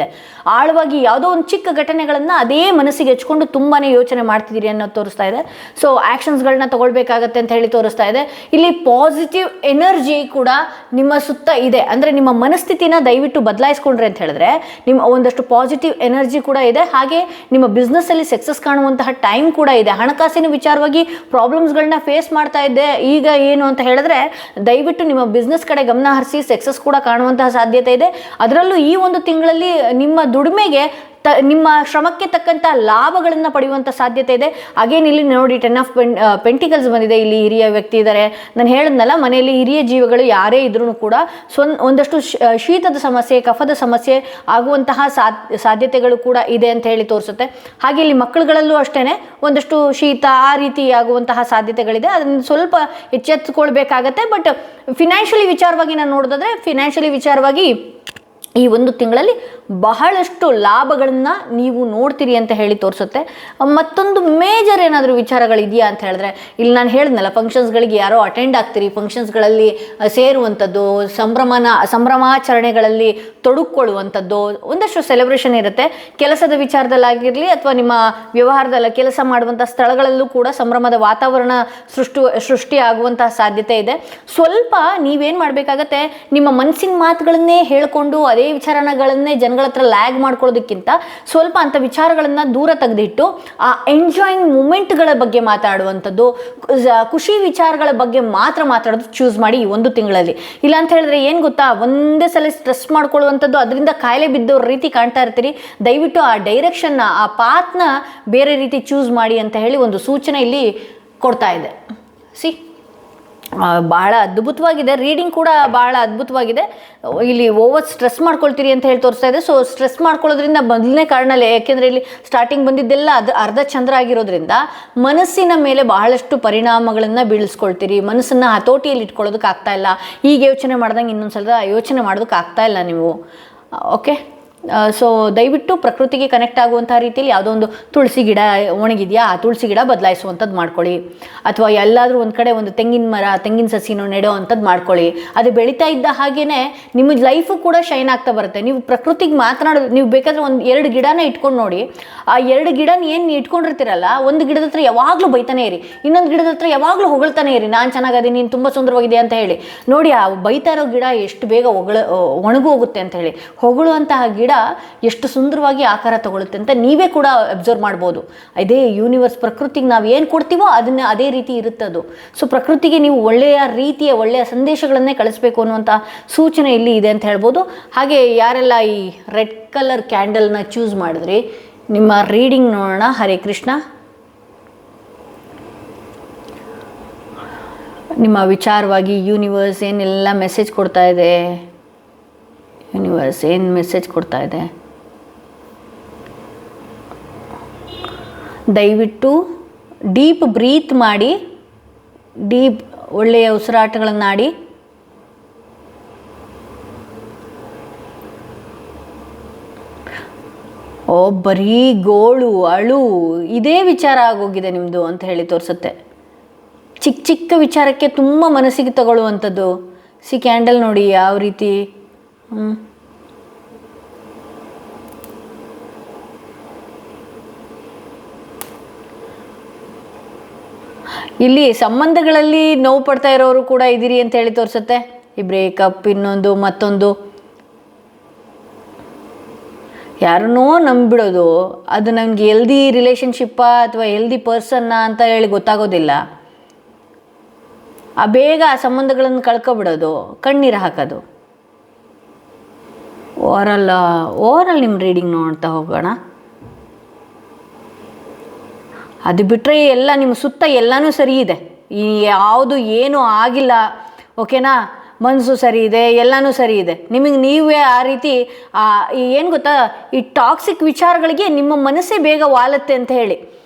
A: ಆಳವಾಗಿ ಯಾವುದೋ ಒಂದು ಚಿಕ್ಕ ಘಟನೆಗಳನ್ನು ಅದೇ ಮನಸ್ಸಿಗೆ ಹೆಚ್ಕೊಂಡು ತುಂಬಾ ಯೋಚನೆ ಮಾಡ್ತಿದ್ದೀರಿ ಅನ್ನೋದು ತೋರಿಸ್ತಾ ಇದೆ. ಸೊ ಆ್ಯಕ್ಷನ್ಸ್ಗಳನ್ನ ತಗೊಳ್ಬೇಕಾಗತ್ತೆ ಅಂತ ಹೇಳಿ ತೋರಿಸ್ತಾ ಇದೆ. ಇಲ್ಲಿ ಪಾಸಿಟಿವ್ ಎನರ್ಜಿ ಕೂಡ ನಿಮ್ಮ ಸುತ್ತ ಇದೆ. ಅಂದರೆ ನಿಮ್ಮ ಮನಸ್ಥಿತಿನ ದಯವಿಟ್ಟು ಬದಲಾಯಿಸ್ಕೊಂಡ್ರೆ ಅಂತ ಹೇಳಿದ್ರೆ ನಿಮ್ಮ ಒಂದಷ್ಟು ಪಾಸಿಟಿವ್ ಎನರ್ಜಿ ಕೂಡ ಇದೆ. ಹಾಗೆ ನಿಮ್ಮ ಬಿಸ್ನೆಸ್ಸಲ್ಲಿ ಸಕ್ಸಸ್ ಕಾಣುವಂತಹ ಟೈಮ್ ಕೂಡ ಇದೆ. ಹಣಕಾಸಿನ ವಿಚಾರವಾಗಿ ಪ್ರಾಬ್ಲಮ್ಸ್ಗಳನ್ನ ಫೇಸ್ ಮಾಡ್ತಾ ಇದ್ದೆ, ಈಗ ಏನು ಅಂತ ಹೇಳಿದ್ರೆ ದಯವಿಟ್ಟು ನಿಮ್ಮ ಬಿಸ್ನೆಸ್ ಕಡೆ ಗಮನ ಹರಿಸಿ ಸಕ್ಸಸ್ ಕೂಡ ಕಾಣುವಂತಹ ಸಾಧ್ಯತೆ ಇದೆ. ಅದರಲ್ಲೂ ಈ ಒಂದು ತಿಂಗಳಲ್ಲಿ ನಿಮ್ಮ ದುಡಿಮೆಗೆ ನಿಮ್ಮ ಶ್ರಮಕ್ಕೆ ತಕ್ಕಂಥ ಲಾಭಗಳನ್ನು ಪಡೆಯುವಂಥ ಸಾಧ್ಯತೆ ಇದೆ. ಅಗೇನ್ ಇಲ್ಲಿ ನೋಡಿ 10 ಆಫ್ ಪೆಂಟಿಕಲ್ಸ್ ಬಂದಿದೆ. ಇಲ್ಲಿ ಹಿರಿಯ ವ್ಯಕ್ತಿ ಇದ್ದಾರೆ. ನಾನು ಹೇಳಿದ್ನಲ್ಲ, ಮನೆಯಲ್ಲಿ ಹಿರಿಯ ಜೀವಿಗಳು ಯಾರೇ ಇದ್ರೂ ಕೂಡ ಒಂದಷ್ಟು ಶೀತದ ಸಮಸ್ಯೆ, ಕಫದ ಸಮಸ್ಯೆ ಆಗುವಂತಹ ಸಾಧ್ಯತೆಗಳು ಕೂಡ ಇದೆ ಅಂತ ಹೇಳಿ ತೋರಿಸುತ್ತೆ. ಹಾಗೆ ಇಲ್ಲಿ ಮಕ್ಕಳುಗಳಲ್ಲೂ ಅಷ್ಟೇ ಒಂದಷ್ಟು ಶೀತ ಆ ರೀತಿ ಆಗುವಂತಹ ಸಾಧ್ಯತೆಗಳಿದೆ. ಅದನ್ನು ಸ್ವಲ್ಪ ಎಚ್ಚೆತ್ತುಕೊಳ್ಬೇಕಾಗತ್ತೆ. ಬಟ್ ಫಿನಾನ್ಷಿಯಲಿ ವಿಚಾರವಾಗಿ ನಾನು ನೋಡೋದಾದ್ರೆ, ಫಿನಾನ್ಷಿಯಲಿ ವಿಚಾರವಾಗಿ ಈ ಒಂದು ತಿಂಗಳಲ್ಲಿ ಬಹಳಷ್ಟು ಲಾಭಗಳನ್ನು ನೀವು ನೋಡ್ತೀರಿ ಅಂತ ಹೇಳಿ ತೋರಿಸುತ್ತೆ. ಮತ್ತೊಂದು ಮೇಜರ್ ಏನಾದರೂ ವಿಚಾರಗಳಿದೆಯಾ ಅಂತ ಹೇಳಿದ್ರೆ, ಇಲ್ಲಿ ನಾನು ಹೇಳಿದ್ನಲ್ಲ, ಫಂಕ್ಷನ್ಸ್ಗಳಿಗೆ ಯಾರೋ ಅಟೆಂಡ್ ಆಗ್ತೀರಿ, ಫಂಕ್ಷನ್ಸ್ಗಳಲ್ಲಿ ಸೇರುವಂಥದ್ದು, ಸಂಭ್ರಮಾಚರಣೆಗಳಲ್ಲಿ ತೊಡಗಿಕೊಳ್ಳುವಂಥದ್ದು, ಒಂದಷ್ಟು ಸೆಲೆಬ್ರೇಷನ್ ಇರುತ್ತೆ. ಕೆಲಸದ ವಿಚಾರದಲ್ಲಾಗಿರಲಿ ಅಥವಾ ನಿಮ್ಮ ವ್ಯವಹಾರದಲ್ಲ ಕೆಲಸ ಮಾಡುವಂಥ ಸ್ಥಳಗಳಲ್ಲೂ ಕೂಡ ಸಂಭ್ರಮದ ವಾತಾವರಣ ಸೃಷ್ಟಿ ಆಗುವಂತಹ ಸಾಧ್ಯತೆ ಇದೆ. ಸ್ವಲ್ಪ ನೀವೇನು ಮಾಡಬೇಕಾಗತ್ತೆ, ನಿಮ್ಮ ಮನಸ್ಸಿನ ಮಾತುಗಳನ್ನೇ ಹೇಳಿಕೊಂಡು ಅದೇ ವಿಚಾರಗಳನ್ನೇ ಜನಗಳ ಹತ್ರ ಲ್ಯಾಗ್ ಮಾಡ್ಕೊಳ್ಳೋದಕ್ಕಿಂತ ಸ್ವಲ್ಪ ಅಂಥ ವಿಚಾರಗಳನ್ನು ದೂರ ತೆಗೆದಿಟ್ಟು ಆ ಎಂಜಾಯಿಂಗ್ ಮೂಮೆಂಟ್ಗಳ ಬಗ್ಗೆ ಮಾತಾಡುವಂಥದ್ದು, ಖುಷಿ ವಿಚಾರಗಳ ಬಗ್ಗೆ ಮಾತ್ರ ಮಾತಾಡೋದು ಚೂಸ್ ಮಾಡಿ ಈ ಒಂದು ತಿಂಗಳಲ್ಲಿ. ಇಲ್ಲ ಅಂತ ಹೇಳಿದ್ರೆ ಏನು ಗೊತ್ತಾ, ಒಂದೇ ಸಲ ಸ್ಟ್ರೆಸ್ ಮಾಡ್ಕೊಳ್ಳುವಂಥದ್ದು, ಅದರಿಂದ ಕಾಯಿಲೆ ಬಿದ್ದವ್ರ ರೀತಿ ಕಾಣ್ತಾ ಇರ್ತೀರಿ. ದಯವಿಟ್ಟು ಆ ಡೈರೆಕ್ಷನ್ನ, ಆ ಪಾತ್ನ ಬೇರೆ ರೀತಿ ಚೂಸ್ ಮಾಡಿ ಅಂತ ಹೇಳಿ ಒಂದು ಸೂಚನೆ ಇಲ್ಲಿ ಕೊಡ್ತಾ ಇದೆ. ಬಹಳ ಅದ್ಭುತವಾಗಿದೆ. ರೀಡಿಂಗ್ ಕೂಡ ಬಹಳ ಅದ್ಭುತವಾಗಿದೆ. ಇಲ್ಲಿ ಓವರ್ ಸ್ಟ್ರೆಸ್ ಮಾಡ್ಕೊಳ್ತೀರಿ ಅಂತ ಹೇಳಿ ತೋರಿಸ್ತಾ ಇದೆ. ಸೊ ಸ್ಟ್ರೆಸ್ ಮಾಡ್ಕೊಳ್ಳೋದ್ರಿಂದ ಮೊದಲನೇ ಕಾರಣಲೇ, ಯಾಕೆಂದರೆ ಇಲ್ಲಿ ಸ್ಟಾರ್ಟಿಂಗ್ ಬಂದಿದ್ದೆಲ್ಲ ಅರ್ಧ ಚಂದ್ರ ಆಗಿರೋದ್ರಿಂದ ಮನಸ್ಸಿನ ಮೇಲೆ ಬಹಳಷ್ಟು ಪರಿಣಾಮಗಳನ್ನು ಬೀಳಿಸ್ಕೊಳ್ತೀರಿ. ಮನಸ್ಸನ್ನು ಹತೋಟಿಯಲ್ಲಿ ಇಟ್ಕೊಳ್ಳೋದಕ್ಕೆ ಆಗ್ತಾ ಇಲ್ಲ. ಈಗ ಯೋಚನೆ ಮಾಡ್ದಂಗೆ ಇನ್ನೊಂದ್ಸಲ ಯೋಚನೆ ಮಾಡೋದಕ್ಕೆ ಆಗ್ತಾ ಇಲ್ಲ ನೀವು. ಓಕೆ, ಸೊ ದಯವಿಟ್ಟು ಪ್ರಕೃತಿಗೆ ಕನೆಕ್ಟ್ ಆಗುವಂಥ ರೀತಿಯಲ್ಲಿ ಯಾವುದೋ ಒಂದು ತುಳಸಿ ಗಿಡ ಒಣಗಿದೆಯಾ, ಆ ತುಳಸಿ ಗಿಡ ಬದಲಾಯಿಸುವಂಥದ್ದು ಮಾಡ್ಕೊಳ್ಳಿ. ಅಥವಾ ಎಲ್ಲಾದರೂ ಒಂದು ಕಡೆ ಒಂದು ತೆಂಗಿನ ಸಸಿನೋ ನೆಡೋ ಅಂಥದ್ದು ಮಾಡ್ಕೊಳ್ಳಿ. ಅದು ಬೆಳೀತಾ ಇದ್ದ ಹಾಗೇ ನಿಮ್ಮ ಲೈಫು ಕೂಡ ಶೈನ್ ಆಗ್ತಾ ಬರುತ್ತೆ. ನೀವು ಪ್ರಕೃತಿಗೆ ನೀವು ಬೇಕಾದರೆ ಒಂದು 2 ಗಿಡನ ಇಟ್ಕೊಂಡು ನೋಡಿ. ಆ 2 ಗಿಡನ ಏನು ಇಟ್ಕೊಂಡಿರ್ತೀರಲ್ಲ, ಒಂದು ಗಿಡದ ಹತ್ರ ಯಾವಾಗಲೂ ಬೈತಾನೆ ಇರಿ, ಇನ್ನೊಂದು ಗಿಡದ ಹತ್ರ ಯಾವಾಗಲೂ ಹೊಗಳ್ತಾನೆ ಇರಿ, ನಾನು ಚೆನ್ನಾಗದೀನಿ, ನೀನು ತುಂಬ ಸುಂದರವಾಗಿದೆ ಅಂತ ಹೇಳಿ. ನೋಡಿ, ಆ ಬೈತಾ ಇರೋ ಗಿಡ ಎಷ್ಟು ಬೇಗ ಒಣಗು ಹೋಗುತ್ತೆ ಅಂತ ಹೇಳಿ. ಹೊಗಳುವಂತಹ ಗಿಡ ಎಷ್ಟು ಸುಂದರವಾಗಿ ಆಕಾರ ತಗೊಳುತ್ತೆ ಅಂತ ನೀವೇ ಕೂಡ ಅಬ್ಸರ್ವ್ ಮಾಡ್ಬೋದು. ಇದೇ ಯೂನಿವರ್ಸ್, ಪ್ರಕೃತಿಗೆ ನಾವು ಏನು ಕೊಡ್ತೀವೋ ಅದನ್ನ ಅದೇ ರೀತಿ ಇರುತ್ತದು. ಸೊ ಪ್ರಕೃತಿಗೆ ನೀವು ಒಳ್ಳೆಯ ಸಂದೇಶಗಳನ್ನೇ ಕಳಿಸ್ಬೇಕು ಅನ್ನುವಂಥ ಸೂಚನೆ ಇಲ್ಲಿ ಇದೆ ಅಂತ ಹೇಳ್ಬೋದು. ಹಾಗೆ ಯಾರೆಲ್ಲ ಈ ರೆಡ್ ಕಲರ್ ಕ್ಯಾಂಡಲ್ನ ಚೂಸ್ ಮಾಡಿದ್ರಿ, ನಿಮ್ಮ ರೀಡಿಂಗ್ ನೋಡೋಣ. ಹರೇ ಕೃಷ್ಣ. ನಿಮ್ಮ ವಿಚಾರವಾಗಿ ಯೂನಿವರ್ಸ್ ಏನೆಲ್ಲ ಮೆಸೇಜ್ ಕೊಡ್ತಾ ಇದೆ, ಯೂನಿವರ್ಸ್ ಏನು ಮೆಸೇಜ್ ಕೊಡ್ತಾ ಇದೆ, ದಯವಿಟ್ಟು ಡೀಪ್ ಬ್ರೀತ್ ಮಾಡಿ, ಒಳ್ಳೆಯ ಉಸಿರಾಟಗಳನ್ನಾಡಿ. ಬರೀ ಗೋಳು ಅಳು ಇದೇ ವಿಚಾರ ಆಗೋಗಿದೆ ನಿಮ್ಮದು ಅಂತ ಹೇಳಿ ತೋರಿಸುತ್ತೆ. ಚಿಕ್ಕ ವಿಚಾರಕ್ಕೆ ತುಂಬ ಮನಸ್ಸಿಗೆ ತಗೊಳ್ಳುವಂಥದ್ದು. ಕ್ಯಾಂಡಲ್ ನೋಡಿ ಯಾವ ರೀತಿ. ಇಲ್ಲಿ ಸಂಬಂಧಗಳಲ್ಲಿ ನೋವು ಪಡ್ತಾ ಇರೋರು ಕೂಡ ಇದ್ದೀರಿ ಅಂತ ಹೇಳಿ ತೋರಿಸುತ್ತೆ. ಈ ಬ್ರೇಕಪ್, ಇನ್ನೊಂದು ಮತ್ತೊಂದು, ಯಾರನ್ನೋ ನಂಬಿಬಿಡೋದು, ಅದು ನಮ್ಗೆ ಹೆಲ್ದಿ ರಿಲೇಷನ್ಶಿಪ್ಪಾ ಅಥವಾ ಹೆಲ್ದಿ ಪರ್ಸನ್ನ ಅಂತ ಹೇಳಿ ಗೊತ್ತಾಗೋದಿಲ್ಲ. ಬೇಗ ಆ ಸಂಬಂಧಗಳನ್ನು ಕಳ್ಕೊಬಿಡೋದು, ಕಣ್ಣೀರು ಹಾಕೋದು. ಓವರಲ್ ನಿಮ್ಮ ರೀಡಿಂಗ್ ನೋಡ್ತಾ ಹೋಗೋಣ. ಅದು ಬಿಟ್ಟರೆ ಎಲ್ಲ ನಿಮ್ಮ ಸುತ್ತ ಎಲ್ಲನೂ ಸರಿ ಇದೆ. ಯಾವುದು ಏನೂ ಆಗಿಲ್ಲ, ಓಕೆನಾ. ಮನಸ್ಸು ಸರಿ ಇದೆ, ಎಲ್ಲನೂ ಸರಿ ಇದೆ. ನಿಮಗೆ ನೀವೇ ಆ ರೀತಿ ಏನು ಗೊತ್ತಾ, ಈ ಟಾಕ್ಸಿಕ್ ವಿಚಾರಗಳಿಗೆ ನಿಮ್ಮ ಮನಸ್ಸೇ ಬೇಗ ವಾಲತ್ತೆ ಅಂತ ಹೇಳಿ.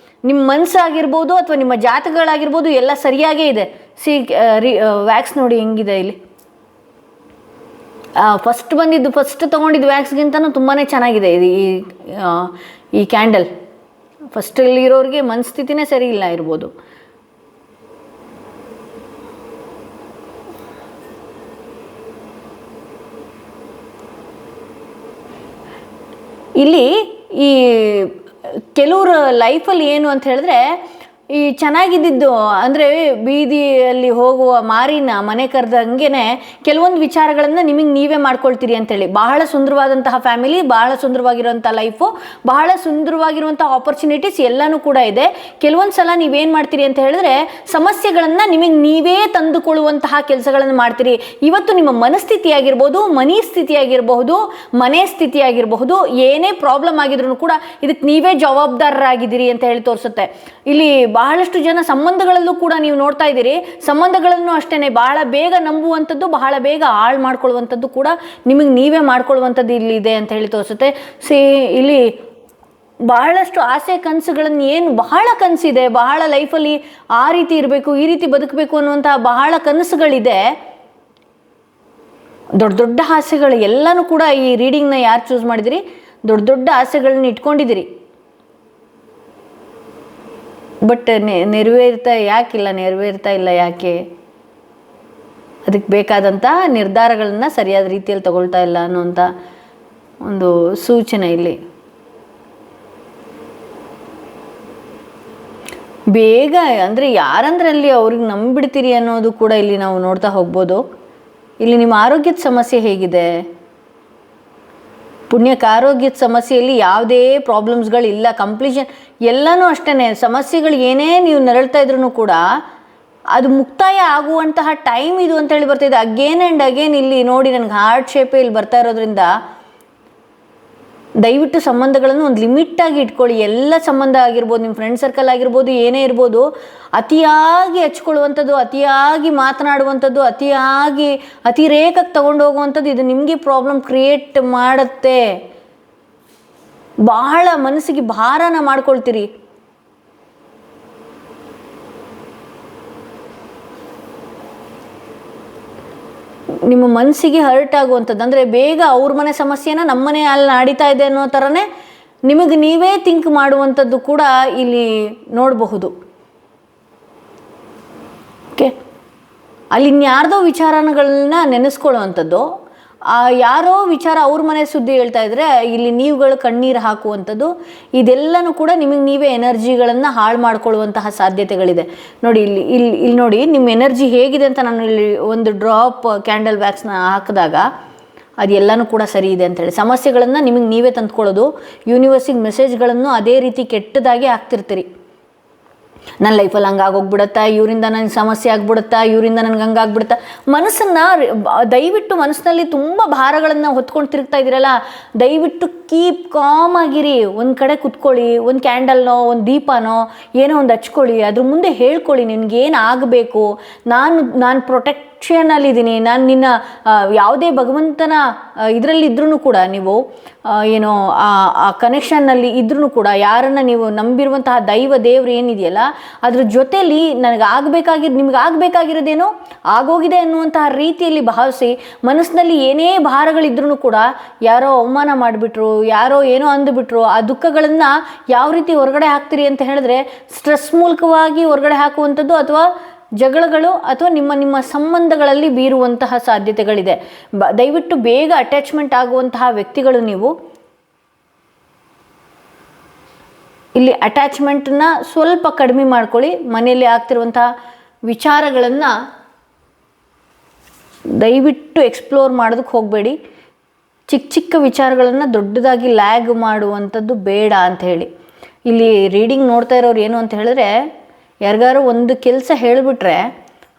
A: ನಿಮ್ಮ ಮನಸ್ಸಾಗಿರ್ಬೋದು ಅಥವಾ ನಿಮ್ಮ ಜಾತಕಗಳಾಗಿರ್ಬೋದು ಎಲ್ಲ ಸರಿಯಾಗೇ ಇದೆ. ವ್ಯಾಕ್ಸ್ ನೋಡಿ ಹೆಂಗಿದೆ ಇಲ್ಲಿ. ಫಸ್ಟ್ ತೊಗೊಂಡಿದ್ದು ವ್ಯಾಕ್ಸ್ಗಿಂತನೂ ತುಂಬಾ ಚೆನ್ನಾಗಿದೆ ಈ ಕ್ಯಾಂಡಲ್. ಫಸ್ಟಲ್ಲಿರೋರಿಗೆ ಮನಸ್ಥಿತಿನೇ ಸರಿ ಇಲ್ಲ ಇರ್ಬೋದು. ಇಲ್ಲಿ ಈ ಕೆಲವ್ರ ಲೈಫಲ್ಲಿ ಏನು ಅಂತ ಹೇಳಿದ್ರೆ, ಈ ಚೆನ್ನಾಗಿದ್ದಿದ್ದು ಅಂದರೆ ಬೀದಿಯಲ್ಲಿ ಹೋಗುವ ಮಾರಿನ ಮನೆ ಕರೆದಂಗೆ ಕೆಲವೊಂದು ವಿಚಾರಗಳನ್ನು ನಿಮಗೆ ನೀವೇ ಮಾಡ್ಕೊಳ್ತೀರಿ ಅಂತೇಳಿ. ಬಹಳ ಸುಂದರವಾದಂತಹ ಫ್ಯಾಮಿಲಿ, ಬಹಳ ಸುಂದರವಾಗಿರುವಂಥ ಲೈಫು, ಬಹಳ ಸುಂದರವಾಗಿರುವಂಥ ಆಪರ್ಚುನಿಟೀಸ್ ಎಲ್ಲನೂ ಕೂಡ ಇದೆ. ಕೆಲವೊಂದು ಸಲ ನೀವೇನು ಮಾಡ್ತೀರಿ ಅಂತ ಹೇಳಿದ್ರೆ ಸಮಸ್ಯೆಗಳನ್ನು ನಿಮಗೆ ನೀವೇ ತಂದುಕೊಳ್ಳುವಂತಹ ಕೆಲಸಗಳನ್ನು ಮಾಡ್ತೀರಿ. ಇವತ್ತು ನಿಮ್ಮ ಮನಸ್ಥಿತಿ ಆಗಿರ್ಬೋದು, ಮನಿ ಸ್ಥಿತಿ ಆಗಿರಬಹುದು, ಮನೆ ಸ್ಥಿತಿ ಆಗಿರಬಹುದು, ಏನೇ ಪ್ರಾಬ್ಲಮ್ ಆಗಿದ್ರು ಕೂಡ ಇದಕ್ಕೆ ನೀವೇ ಜವಾಬ್ದಾರರಾಗಿದ್ದೀರಿ ಅಂತ ಹೇಳಿ ತೋರಿಸುತ್ತೆ. ಇಲ್ಲಿ ಬಹಳಷ್ಟು ಜನ ಸಂಬಂಧಗಳಲ್ಲೂ ಕೂಡ ನೀವು ನೋಡ್ತಾ ಇದ್ದೀರಿ, ಸಂಬಂಧಗಳನ್ನು ಅಷ್ಟೇ ಬಹಳ ಬೇಗ ನಂಬುವಂಥದ್ದು, ಬಹಳ ಬೇಗ ಹಾಳು ಮಾಡ್ಕೊಳ್ಳುವಂಥದ್ದು ಕೂಡ ನಿಮಗೆ ನೀವೇ ಮಾಡ್ಕೊಳ್ಳುವಂಥದ್ದು ಇಲ್ಲಿ ಇದೆ ಅಂತ ಹೇಳಿ ತೋರಿಸುತ್ತೆ. ಇಲ್ಲಿ ಬಹಳಷ್ಟು ಆಸೆ ಕನಸುಗಳನ್ನು, ಏನು ಬಹಳ ಕನಸಿದೆ, ಬಹಳ ಲೈಫಲ್ಲಿ ಆ ರೀತಿ ಇರಬೇಕು, ಈ ರೀತಿ ಬದುಕಬೇಕು ಅನ್ನುವಂಥ ಬಹಳ ಕನಸುಗಳಿದೆ, ದೊಡ್ಡ ದೊಡ್ಡ ಆಸೆಗಳು ಎಲ್ಲನೂ ಕೂಡ ಈ ರೀಡಿಂಗ್ನ ಯಾರು ಚೂಸ್ ಮಾಡಿದಿರಿ, ದೊಡ್ಡ ದೊಡ್ಡ ಆಸೆಗಳನ್ನ ಇಟ್ಕೊಂಡಿದ್ದೀರಿ. ಬಟ್ ನೆರವೇರ್ತಾ ಇಲ್ಲ ಯಾಕೆ? ಅದಕ್ಕೆ ಬೇಕಾದಂಥ ನಿರ್ಧಾರಗಳನ್ನು ಸರಿಯಾದ ರೀತಿಯಲ್ಲಿ ತಗೊಳ್ತಾ ಇಲ್ಲ ಅನ್ನುವಂಥ ಒಂದು ಸೂಚನೆ ಇಲ್ಲಿ. ಬೇಗ ಅಂದರೆ ಯಾರಂದ್ರಲ್ಲಿ ಅವ್ರಿಗೆ ನಂಬಿಡ್ತೀರಿ ಅನ್ನೋದು ಕೂಡ ಇಲ್ಲಿ ನಾವು ನೋಡ್ತಾ ಹೋಗ್ಬೋದು. ಇಲ್ಲಿ ನಿಮ್ಮ ಆರೋಗ್ಯದ ಸಮಸ್ಯೆ ಹೇಗಿದೆ? ಪುಣ್ಯಕ್ಕೆ ಆರೋಗ್ಯದ ಸಮಸ್ಯೆಯಲ್ಲಿ ಯಾವುದೇ ಪ್ರಾಬ್ಲಮ್ಸ್ಗಳಿಲ್ಲ, ಕಂಪ್ಲೀಷನ್ ಎಲ್ಲನೂ ಅಷ್ಟೇ. ಸಮಸ್ಯೆಗಳು ಏನೇ ನೀವು ನರಳ್ತಾ ಇದ್ರೂ ಕೂಡ ಅದು ಮುಕ್ತಾಯ ಆಗುವಂತಹ ಟೈಮ್ ಇದು ಅಂತೇಳಿ ಬರ್ತಾಯಿದೆ. ಅಗೇನ್ ಆ್ಯಂಡ್ ಅಗೇನ್ ಇಲ್ಲಿ ನೋಡಿ, ನನಗೆ ಹಾರ್ಟ್ ಶೇಪೇ ಇಲ್ಲಿ ಬರ್ತಾ ಇರೋದ್ರಿಂದ ದಯವಿಟ್ಟು ಸಂಬಂಧಗಳನ್ನು ಒಂದು ಲಿಮಿಟಾಗಿ ಇಟ್ಕೊಳ್ಳಿ. ಎಲ್ಲ ಸಂಬಂಧ ಆಗಿರ್ಬೋದು, ನಿಮ್ಮ ಫ್ರೆಂಡ್ ಸರ್ಕಲ್ ಆಗಿರ್ಬೋದು, ಏನೇ ಇರ್ಬೋದು, ಅತಿಯಾಗಿ ಹಚ್ಕೊಳ್ಳುವಂಥದ್ದು, ಅತಿಯಾಗಿ ಮಾತನಾಡುವಂಥದ್ದು, ಅತಿರೇಕಕ್ಕೆ ತಗೊಂಡು ಹೋಗುವಂಥದ್ದು, ಇದು ನಿಮಗೆ ಪ್ರಾಬ್ಲಮ್ ಕ್ರಿಯೇಟ್ ಮಾಡುತ್ತೆ. ಬಹಳ ಮನಸ್ಸಿಗೆ ಭಾರನ ಮಾಡ್ಕೊಳ್ತೀರಿ. ನಿಮ್ಮ ಮನಸ್ಸಿಗೆ ಹರ್ಟ್ ಆಗುವಂಥದ್ದು, ಅಂದರೆ ಬೇಗ ಅವ್ರ ಮನೆ ಸಮಸ್ಯೆನ ನಮ್ಮನೆ ಅಲ್ಲಿ ನಡೀತಾ ಇದೆ ಅನ್ನೋ ಥರನೇ ನಿಮಗೆ ನೀವೇ ಥಿಂಕ್ ಮಾಡುವಂಥದ್ದು ಕೂಡ ಇಲ್ಲಿ ನೋಡಬಹುದು. ಓಕೆ, ಅಲ್ಲಿ ಇನ್ಯಾರ್ದೋ ವಿಚಾರಗಳನ್ನ ನೆನೆಸ್ಕೊಳ್ಳುವಂಥದ್ದು, ಯಾರೋ ವಿಚಾರ ಅವ್ರ ಮನೆ ಸುದ್ದಿ ಹೇಳ್ತಾ ಇದ್ರೆ ಇಲ್ಲಿ ನೀವುಗಳು ಕಣ್ಣೀರು ಹಾಕುವಂಥದ್ದು, ಇದೆಲ್ಲನೂ ಕೂಡ ನಿಮಗೆ ನೀವೇ ಎನರ್ಜಿಗಳನ್ನು ಹಾಳು ಮಾಡ್ಕೊಳ್ಳುವಂತಹ ಸಾಧ್ಯತೆಗಳಿದೆ. ನೋಡಿ ಇಲ್ಲಿ ನೋಡಿ ನಿಮ್ಮ ಎನರ್ಜಿ ಹೇಗಿದೆ ಅಂತ ನಾನು ಇಲ್ಲಿ ಒಂದು ಡ್ರಾಪ್ ಕ್ಯಾಂಡಲ್ ವ್ಯಾಕ್ಸ್ನ ಹಾಕಿದಾಗ ಅದೆಲ್ಲನೂ ಕೂಡ ಸರಿ ಇದೆ ಅಂತೇಳಿ. ಸಮಸ್ಯೆಗಳನ್ನು ನಿಮಗೆ ನೀವೇ ತಂದುಕೊಳ್ಳೋದು, ಯೂನಿವರ್ಸಿಗೆ ಮೆಸೇಜ್ಗಳನ್ನು ಅದೇ ರೀತಿ ಕೆಟ್ಟದಾಗಿ ಹಾಕ್ತಿರ್ತೀರಿ. ನನ್ನ ಲೈಫಲ್ಲಿ ಹಂಗಾಗೋಗ್ಬಿಡುತ್ತಾ, ಇವರಿಂದ ನನಗೆ ಸಮಸ್ಯೆ ಆಗ್ಬಿಡುತ್ತಾ, ಇವರಿಂದ ನನಗೆ ಹಂಗಾಗ್ಬಿಡುತ್ತಾ. ಮನಸ್ಸನ್ನು ದಯವಿಟ್ಟು ಮನಸ್ಸಿನಲ್ಲಿ ತುಂಬ ಭಾರಗಳನ್ನು ಹೊತ್ಕೊಂಡು ತಿರುಗ್ತಾ ಇದ್ದೀರಲ್ಲ, ದಯವಿಟ್ಟು ಕೀಪ್ ಕಾಮ್ ಆಗಿರಿ. ಒಂದು ಕಡೆ ಕುತ್ಕೊಳ್ಳಿ, ಒಂದು ಕ್ಯಾಂಡಲ್ನೋ ಒಂದು ದೀಪನೋ ಏನೋ ಒಂದು ಹಚ್ಕೊಳ್ಳಿ, ಅದ್ರ ಮುಂದೆ ಹೇಳ್ಕೊಳ್ಳಿ ನಿನಗೇನು ಆಗಬೇಕು, ನಾನು ಪ್ರೊಟೆಕ್ಷನಲ್ಲಿದ್ದೀನಿ, ನಾನು ನಿನ್ನ ಯಾವುದೇ ಭಗವಂತನ ಇದರಲ್ಲಿದ್ರೂ ಕೂಡ ನೀವು ಏನೋ ಆ ಕನೆಕ್ಷನ್ನಲ್ಲಿ ಇದ್ರೂ ಕೂಡ ಯಾರನ್ನು ನೀವು ನಂಬಿರುವಂತಹ ದೈವ ದೇವರು ಏನಿದೆಯಲ್ಲ ಅದ್ರ ಜೊತೆಯಲ್ಲಿ ನಿಮ್ಗೆ ಆಗಬೇಕಾಗಿರೋದೇನೋ ಆಗೋಗಿದೆ ಅನ್ನುವಂತಹ ರೀತಿಯಲ್ಲಿ ಭಾವಿಸಿ, ಮನಸ್ಸಿನಲ್ಲಿ ಏನೇ ಭಾರಗಳಿದ್ರೂ ಕೂಡ ಯಾರೋ ಅವಮಾನ ಮಾಡಿಬಿಟ್ರು, ಯಾರೋ ಏನೋ ಅಂದುಬಿಟ್ರು, ಆ ದುಃಖಗಳನ್ನು ಯಾವ ರೀತಿ ಹೊರಗಡೆ ಹಾಕ್ತೀರಿ ಅಂತ ಹೇಳಿದ್ರೆ ಸ್ಟ್ರೆಸ್ ಮೂಲಕವಾಗಿ ಹೊರಗಡೆ ಹಾಕುವಂಥದ್ದು, ಅಥವಾ ಜಗಳಗಳು, ಅಥವಾ ನಿಮ್ಮ ಸಂಬಂಧಗಳಲ್ಲಿ ಬೀರುವಂತಹ ಸಾಧ್ಯತೆಗಳಿದೆ. ದಯವಿಟ್ಟು ಬೇಗ ಅಟ್ಯಾಚ್ಮೆಂಟ್ ಆಗುವಂತಹ ವ್ಯಕ್ತಿಗಳು ನೀವು. ಇಲ್ಲಿ ಅಟ್ಯಾಚ್ಮೆಂಟನ್ನ ಸ್ವಲ್ಪ ಕಡಿಮೆ ಮಾಡ್ಕೊಳ್ಳಿ. ಮನೆಯಲ್ಲಿ ಆಗ್ತಿರುವಂತಹ ವಿಚಾರಗಳನ್ನು ದಯವಿಟ್ಟು ಎಕ್ಸ್ಪ್ಲೋರ್ ಮಾಡೋದಕ್ಕೆ ಹೋಗಬೇಡಿ. ಚಿಕ್ಕ ವಿಚಾರಗಳನ್ನು ದೊಡ್ಡದಾಗಿ ಲ್ಯಾಗ್ ಮಾಡುವಂಥದ್ದು ಬೇಡ ಅಂತ ಹೇಳಿ. ಇಲ್ಲಿ ರೀಡಿಂಗ್ ನೋಡ್ತಾ ಇರೋರು ಏನು ಅಂತ ಹೇಳಿದ್ರೆ, ಯಾರಿಗಾರು ಒಂದು ಕೆಲಸ ಹೇಳಿಬಿಟ್ರೆ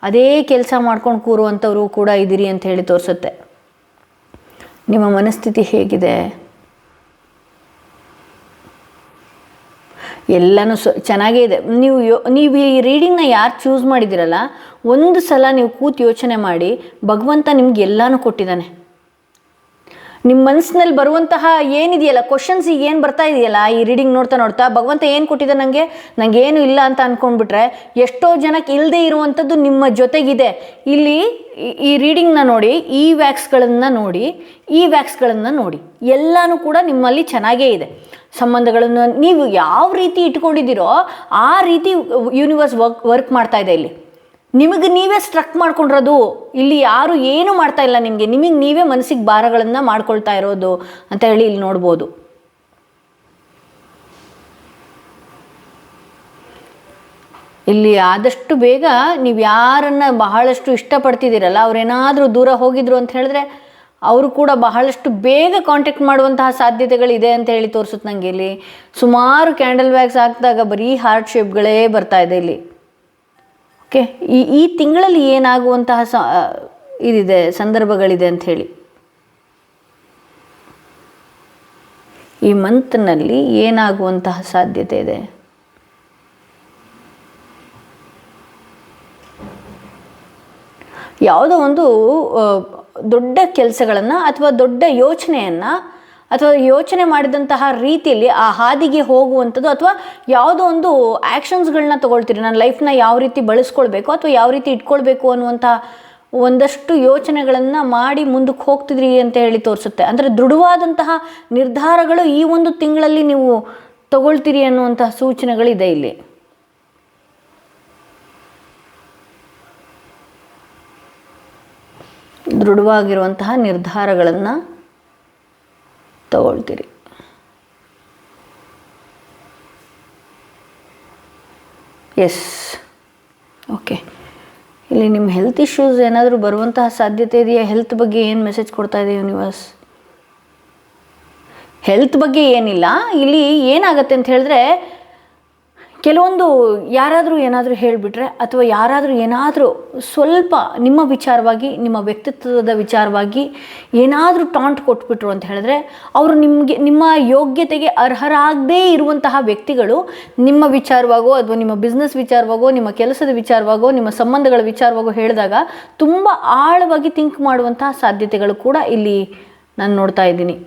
A: ಅದೇ ಕೆಲಸ ಮಾಡ್ಕೊಂಡು ಕೂರುವಂಥವ್ರು ಕೂಡ ಇದ್ದೀರಿ ಅಂತ ಹೇಳಿ ತೋರಿಸುತ್ತೆ. ನಿಮ್ಮ ಮನಸ್ಥಿತಿ ಹೇಗಿದೆ? ಎಲ್ಲನೂ ಚೆನ್ನಾಗೇ ಇದೆ. ನೀವು ಈ ರೀಡಿಂಗ್ನ ಯಾರು ಚೂಸ್ ಮಾಡಿದ್ದೀರಲ್ಲ, ಒಂದು ಸಲ ನೀವು ಕೂತು ಯೋಚನೆ ಮಾಡಿ, ಭಗವಂತ ನಿಮ್ಗೆ ಎಲ್ಲನೂ ಕೊಟ್ಟಿದ್ದಾನೆ. ನಿಮ್ಮ ಮನಸ್ಸಿನಲ್ಲಿ ಬರುವಂತಹ ಏನಿದೆಯಲ್ಲ ಕ್ವಶನ್ಸ್, ಈಗ ಏನು ಬರ್ತಾ ಇದೆಯಲ್ಲ ಈ ರೀಡಿಂಗ್ ನೋಡ್ತಾ ಭಗವಂತ ಏನು ಕೊಟ್ಟಿದ್ದ ನನಗೇನು ಇಲ್ಲ ಅಂತ ಅಂದ್ಕೊಂಡ್ಬಿಟ್ರೆ, ಎಷ್ಟೋ ಜನಕ್ಕೆ ಇಲ್ಲದೆ ಇರುವಂಥದ್ದು ನಿಮ್ಮ ಜೊತೆಗಿದೆ. ಇಲ್ಲಿ ಈ ರೀಡಿಂಗ್ನ ನೋಡಿ, ಈ ವ್ಯಾಕ್ಸ್ಗಳನ್ನು ನೋಡಿ, ಎಲ್ಲನೂ ಕೂಡ ನಿಮ್ಮಲ್ಲಿ ಚೆನ್ನಾಗೇ ಇದೆ. ಸಂಬಂಧಗಳನ್ನು ನೀವು ಯಾವ ರೀತಿ ಇಟ್ಕೊಂಡಿದ್ದೀರೋ ಆ ರೀತಿ ಯೂನಿವರ್ಸ್ ವರ್ಕ್ ಮಾಡ್ತಾ ಇದೆ. ಇಲ್ಲಿ ನಿಮಗೆ ನೀವೇ ಸ್ಟ್ರಕ್ ಮಾಡ್ಕೊಂಡಿರೋದು, ಇಲ್ಲಿ ಯಾರು ಏನು ಮಾಡ್ತಾ ಇಲ್ಲ, ನಿಮಗೆ ನೀವೇ ಮನಸ್ಸಿಗೆ ಭಾರಗಳನ್ನು ಮಾಡ್ಕೊಳ್ತಾ ಇರೋದು ಅಂತ ಹೇಳಿ ಇಲ್ಲಿ ನೋಡ್ಬೋದು. ಇಲ್ಲಿ ಆದಷ್ಟು ಬೇಗ ನೀವು ಯಾರನ್ನು ಬಹಳಷ್ಟು ಇಷ್ಟಪಡ್ತಿದ್ದೀರಲ್ಲ ಅವರೇನಾದರೂ ದೂರ ಹೋಗಿದ್ರು ಅಂತ ಹೇಳಿದ್ರೆ ಅವರು ಕೂಡ ಬಹಳಷ್ಟು ಬೇಗ ಕಾಂಟ್ಯಾಕ್ಟ್ ಮಾಡುವಂತಹ ಸಾಧ್ಯತೆಗಳಿದೆ ಅಂತ ಹೇಳಿ ತೋರಿಸುತ್ತೆ ನನಗೆ. ಇಲ್ಲಿ ಸುಮಾರು ಕ್ಯಾಂಡಲ್ ವ್ಯಾಕ್ಸ್ ಹಾಕಿದಾಗ ಬರೀ ಹಾರ್ಟ್ ಶೇಪ್ಗಳೇ ಬರ್ತಾ ಇದೆ ಇಲ್ಲಿ. ಓಕೆ, ಈ ತಿಂಗಳಲ್ಲಿ ಏನಾಗುವಂತಹ ಇದಿದೆ, ಸಂದರ್ಭಗಳಿದೆ ಅಂಥೇಳಿ, ಈ ಮಂತ್ನಲ್ಲಿ ಏನಾಗುವಂತಹ ಸಾಧ್ಯತೆ ಇದೆ? ಯಾವುದೋ ಒಂದು ದೊಡ್ಡ ಕೆಲಸಗಳನ್ನು ಅಥವಾ ದೊಡ್ಡ ಯೋಚನೆಯನ್ನು ಅಥವಾ ಯೋಚನೆ ಮಾಡಿದಂತಹ ರೀತಿಯಲ್ಲಿ ಆ ಹಾದಿಗೆ ಹೋಗುವಂಥದ್ದು, ಅಥವಾ ಯಾವುದೋ ಒಂದು ಆ್ಯಕ್ಷನ್ಸ್ಗಳನ್ನ ತೊಗೊಳ್ತೀರಿ. ನನ್ನ ಲೈಫ್ನ ಯಾವ ರೀತಿ ಬಳಸ್ಕೊಳ್ಬೇಕು ಅಥವಾ ಯಾವ ರೀತಿ ಇಟ್ಕೊಳ್ಬೇಕು ಅನ್ನುವಂಥ ಒಂದಷ್ಟು ಯೋಚನೆಗಳನ್ನು ಮಾಡಿ ಮುಂದಕ್ಕೆ ಹೋಗ್ತಿದ್ರಿ ಅಂತ ಹೇಳಿ ತೋರಿಸುತ್ತೆ. ಅಂದರೆ ದೃಢವಾದಂತಹ ನಿರ್ಧಾರಗಳು ಈ ಒಂದು ತಿಂಗಳಲ್ಲಿ ನೀವು ತಗೊಳ್ತೀರಿ ಅನ್ನುವಂತಹ ಸೂಚನೆಗಳಿದೆ ಇಲ್ಲಿ. ದೃಢವಾಗಿರುವಂತಹ ನಿರ್ಧಾರಗಳನ್ನು ತಗೊಳ್ತೀರಿ. S, okay. ಇಲ್ಲಿ ನಿಮ್ಮ ಹೆಲ್ತ್ ಇಶ್ಯೂಸ್ ಏನಾದರೂ ಬರುವಂತಹ ಸಾಧ್ಯತೆ ಇದೆಯಾ? ಹೆಲ್ತ್ ಬಗ್ಗೆ ಏನು ಮೆಸೇಜ್ ಕೊಡ್ತಾ ಇದೆ ಯೂನಿವರ್ಸ್? ಹೆಲ್ತ್ ಬಗ್ಗೆ ಏನಿಲ್ಲ. ಇಲ್ಲಿ ಏನಾಗುತ್ತೆ ಅಂತ ಹೇಳಿದ್ರೆ, ಕೆಲವೊಂದು ಯಾರಾದರೂ ಏನಾದರೂ ಹೇಳಿಬಿಟ್ರೆ ಅಥವಾ ಯಾರಾದರೂ ಏನಾದರೂ ಸ್ವಲ್ಪ ನಿಮ್ಮ ವಿಚಾರವಾಗಿ, ನಿಮ್ಮ ವ್ಯಕ್ತಿತ್ವದ ವಿಚಾರವಾಗಿ ಏನಾದರೂ ಟಾಂಟ್ ಕೊಟ್ಬಿಟ್ರು ಅಂತ ಹೇಳಿದ್ರೆ, ಅವರು ನಿಮ್ಮ ಯೋಗ್ಯತೆಗೆ ಅರ್ಹರಾಗದೇ ಇರುವಂತಹ ವ್ಯಕ್ತಿಗಳು ನಿಮ್ಮ ವಿಚಾರವಾಗೋ ಅಥವಾ ನಿಮ್ಮ ಬಿಸ್ನೆಸ್ ವಿಚಾರವಾಗೋ, ನಿಮ್ಮ ಕೆಲಸದ ವಿಚಾರವಾಗೋ, ನಿಮ್ಮ ಸಂಬಂಧಗಳ ವಿಚಾರವಾಗೋ ಹೇಳಿದಾಗ ತುಂಬ ಆಳವಾಗಿ ಥಿಂಕ್ ಮಾಡುವಂತಹ ಸಾಧ್ಯತೆಗಳು ಕೂಡ ಇಲ್ಲಿ ನಾನು ನೋಡ್ತಾ ಇದ್ದೀನಿ.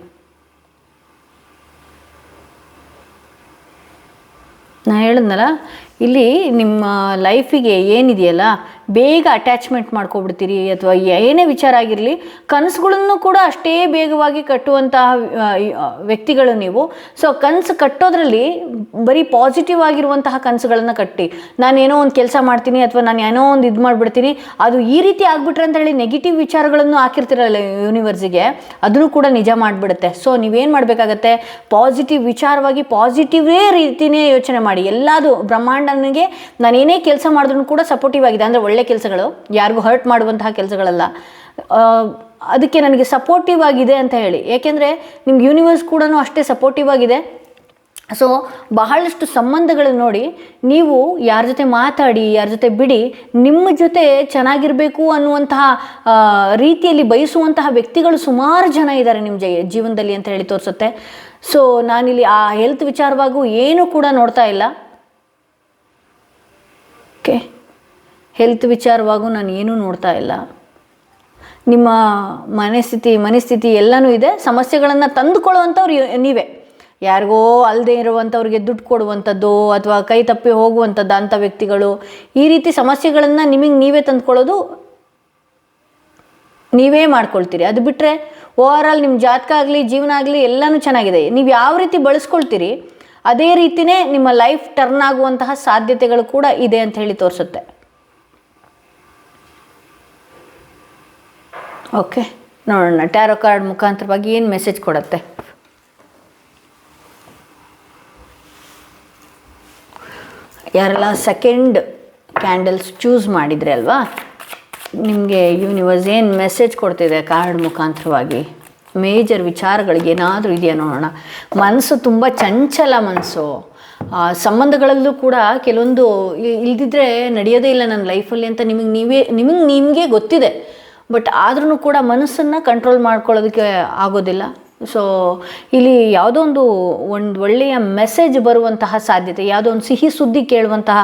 A: ನಾನು ಹೇಳಿದ್ನಲ್ಲ, ಇಲ್ಲಿ ನಿಮ್ಮ ಲೈಫಿಗೆ ಏನಿದೆಯಲ್ಲ ಬೇಗ ಅಟ್ಯಾಚ್ಮೆಂಟ್ ಮಾಡ್ಕೊಬಿಡ್ತೀರಿ, ಅಥವಾ ಏನೇ ವಿಚಾರ ಆಗಿರಲಿ ಕನಸುಗಳನ್ನು ಕೂಡ ಅಷ್ಟೇ ಬೇಗವಾಗಿ ಕಟ್ಟುವಂತಹ ವ್ಯಕ್ತಿಗಳು ನೀವು. ಸೊ ಕನಸು ಕಟ್ಟೋದ್ರಲ್ಲಿ ಬರೀ ಪಾಸಿಟಿವ್ ಆಗಿರುವಂತಹ ಕನಸುಗಳನ್ನು ಕಟ್ಟಿ, ನಾನೇನೋ ಒಂದು ಕೆಲಸ ಮಾಡ್ತೀನಿ ಅಥವಾ ನಾನು ಏನೋ ಒಂದು ಇದು ಮಾಡಿಬಿಡ್ತೀನಿ, ಅದು ಈ ರೀತಿ ಆಗಿಬಿಟ್ರೆ ಅಂತ ಹೇಳಿ ನೆಗೆಟಿವ್ ವಿಚಾರಗಳನ್ನು ಹಾಕಿರ್ತೀರಲ್ಲ ಯೂನಿವರ್ಸಿಗೆ, ಅದನ್ನು ಕೂಡ ನಿಜ ಮಾಡಿಬಿಡುತ್ತೆ. ಸೊ ನೀವೇನು ಮಾಡಬೇಕಾಗತ್ತೆ, ಪಾಸಿಟಿವ್ ವಿಚಾರವಾಗಿ ಪಾಸಿಟಿವೇ ರೀತಿಯೇ ಯೋಚನೆ ಮಾಡಿ. ಎಲ್ಲದು ಬ್ರಹ್ಮಾಂಡ ನನಗೆ ನಾನು ಏನೇ ಕೆಲಸ ಮಾಡಿದ್ರು ಕೂಡ ಸಪೋರ್ಟಿವ್ ಆಗಿದೆ, ಅಂದರೆ ಒಳ್ಳೆ ಕೆಲಸಗಳು, ಯಾರಿಗೂ ಹರ್ಟ್ ಮಾಡುವಂತಹ ಕೆಲಸಗಳಲ್ಲ, ಅದಕ್ಕೆ ನನಗೆ ಸಪೋರ್ಟಿವ್ ಆಗಿದೆ ಅಂತ ಹೇಳಿ. ಏಕೆಂದರೆ ನಿಮ್ಗೆ ಯೂನಿವರ್ಸ್ ಕೂಡ ಅಷ್ಟೇ ಸಪೋರ್ಟಿವ್ ಆಗಿದೆ. ಸೊ ಬಹಳಷ್ಟು ಸಂಬಂಧಗಳು ನೋಡಿ, ನೀವು ಯಾರ ಜೊತೆ ಮಾತಾಡಿ ಯಾರ ಜೊತೆ ಬಿಡಿ, ನಿಮ್ಮ ಜೊತೆ ಚೆನ್ನಾಗಿರಬೇಕು ಅನ್ನುವಂತಹ ರೀತಿಯಲ್ಲಿ ಬಯಸುವಂತಹ ವ್ಯಕ್ತಿಗಳು ಸುಮಾರು ಜನ ಇದ್ದಾರೆ ನಿಮ್ಮ ಜೀವನದಲ್ಲಿ ಅಂತ ಹೇಳಿ ತೋರಿಸುತ್ತೆ. ಸೊ ನಾನಿಲ್ಲಿ ಆ ಹೆಲ್ತ್ ವಿಚಾರವಾಗೂ ಏನೂ ಕೂಡ ನೋಡ್ತಾ ಇಲ್ಲ. ಓಕೆ, ಹೆಲ್ತ್ ವಿಚಾರವಾಗೂ ನಾನು ಏನೂ ನೋಡ್ತಾ ಇಲ್ಲ. ನಿಮ್ಮ ಮನಸ್ಥಿತಿ ಎಲ್ಲನೂ ಇದೆ. ಸಮಸ್ಯೆಗಳನ್ನು ತಂದುಕೊಳ್ಳುವಂಥವ್ರು ನೀವೇ, ಯಾರಿಗೋ ಅಲ್ಲದೆ ಇರುವಂಥವ್ರಿಗೆ ದುಡ್ಡು ಕೊಡುವಂಥದ್ದು ಅಥವಾ ಕೈ ತಪ್ಪಿ ಹೋಗುವಂಥದ್ದು ಅಂಥ ವ್ಯಕ್ತಿಗಳು, ಈ ರೀತಿ ಸಮಸ್ಯೆಗಳನ್ನು ನಿಮಗೆ ನೀವೇ ತಂದುಕೊಳ್ಳೋದು, ನೀವೇ ಮಾಡ್ಕೊಳ್ತೀರಿ. ಅದು ಬಿಟ್ಟರೆ ಓವರ್ ಆಲ್ ನಿಮ್ಮ ಜಾತಕ ಆಗಲಿ ಜೀವನ ಆಗಲಿ ಎಲ್ಲನೂ ಚೆನ್ನಾಗಿದೆ. ನೀವು ಯಾವ ರೀತಿ ಬಳಸ್ಕೊಳ್ತೀರಿ ಅದೇ ರೀತಿಯೇ ನಿಮ್ಮ ಲೈಫ್ ಟರ್ನ್ ಆಗುವಂತಹ ಸಾಧ್ಯತೆಗಳು ಕೂಡ ಇದೆ ಅಂತ ಹೇಳಿ ತೋರಿಸುತ್ತೆ. ಓಕೆ, ನೋಡೋಣ ಟ್ಯಾರೋ ಕಾರ್ಡ್ ಮುಖಾಂತರವಾಗಿ ಏನು ಮೆಸೇಜ್ ಕೊಡುತ್ತೆ. ಯಾರೆಲ್ಲ ಸೆಕೆಂಡ್ ಕ್ಯಾಂಡಲ್ಸ್ ಚೂಸ್ ಮಾಡಿದ್ರಿ ಅಲ್ವಾ, ನಿಮಗೆ ಯೂನಿವರ್ಸ್ ಏನು ಮೆಸೇಜ್ ಕೊಡ್ತಿದೆ ಕಾರ್ಡ್ ಮುಖಾಂತರವಾಗಿ? ಮೇಜರ್ ವಿಚಾರಗಳಿಗೆ ಏನಾದರೂ ಇದೆಯಾ ನೋಡೋಣ. ಮನಸ್ಸು ತುಂಬ ಚಂಚಲ ಮನಸ್ಸು. ಸಂಬಂಧಗಳಲ್ಲೂ ಕೂಡ ಕೆಲವೊಂದು ಇಲ್ದಿದ್ರೆ ನಡೆಯೋದೇ ಇಲ್ಲ ನನ್ನ ಲೈಫಲ್ಲಿ ಅಂತ ನಿಮಗೆ ಗೊತ್ತಿದೆ. ಬಟ್ ಆದ್ರೂ ಕೂಡ ಮನಸ್ಸನ್ನು ಕಂಟ್ರೋಲ್ ಮಾಡ್ಕೊಳ್ಳೋದಕ್ಕೆ ಆಗೋದಿಲ್ಲ. ಸೊ ಇಲ್ಲಿ ಯಾವುದೋ ಒಂದು ಒಳ್ಳೆಯ ಮೆಸೇಜ್ ಬರುವಂತಹ ಸಾಧ್ಯತೆ, ಯಾವುದೋ ಒಂದು ಸಿಹಿ ಸುದ್ದಿ ಕೇಳುವಂತಹ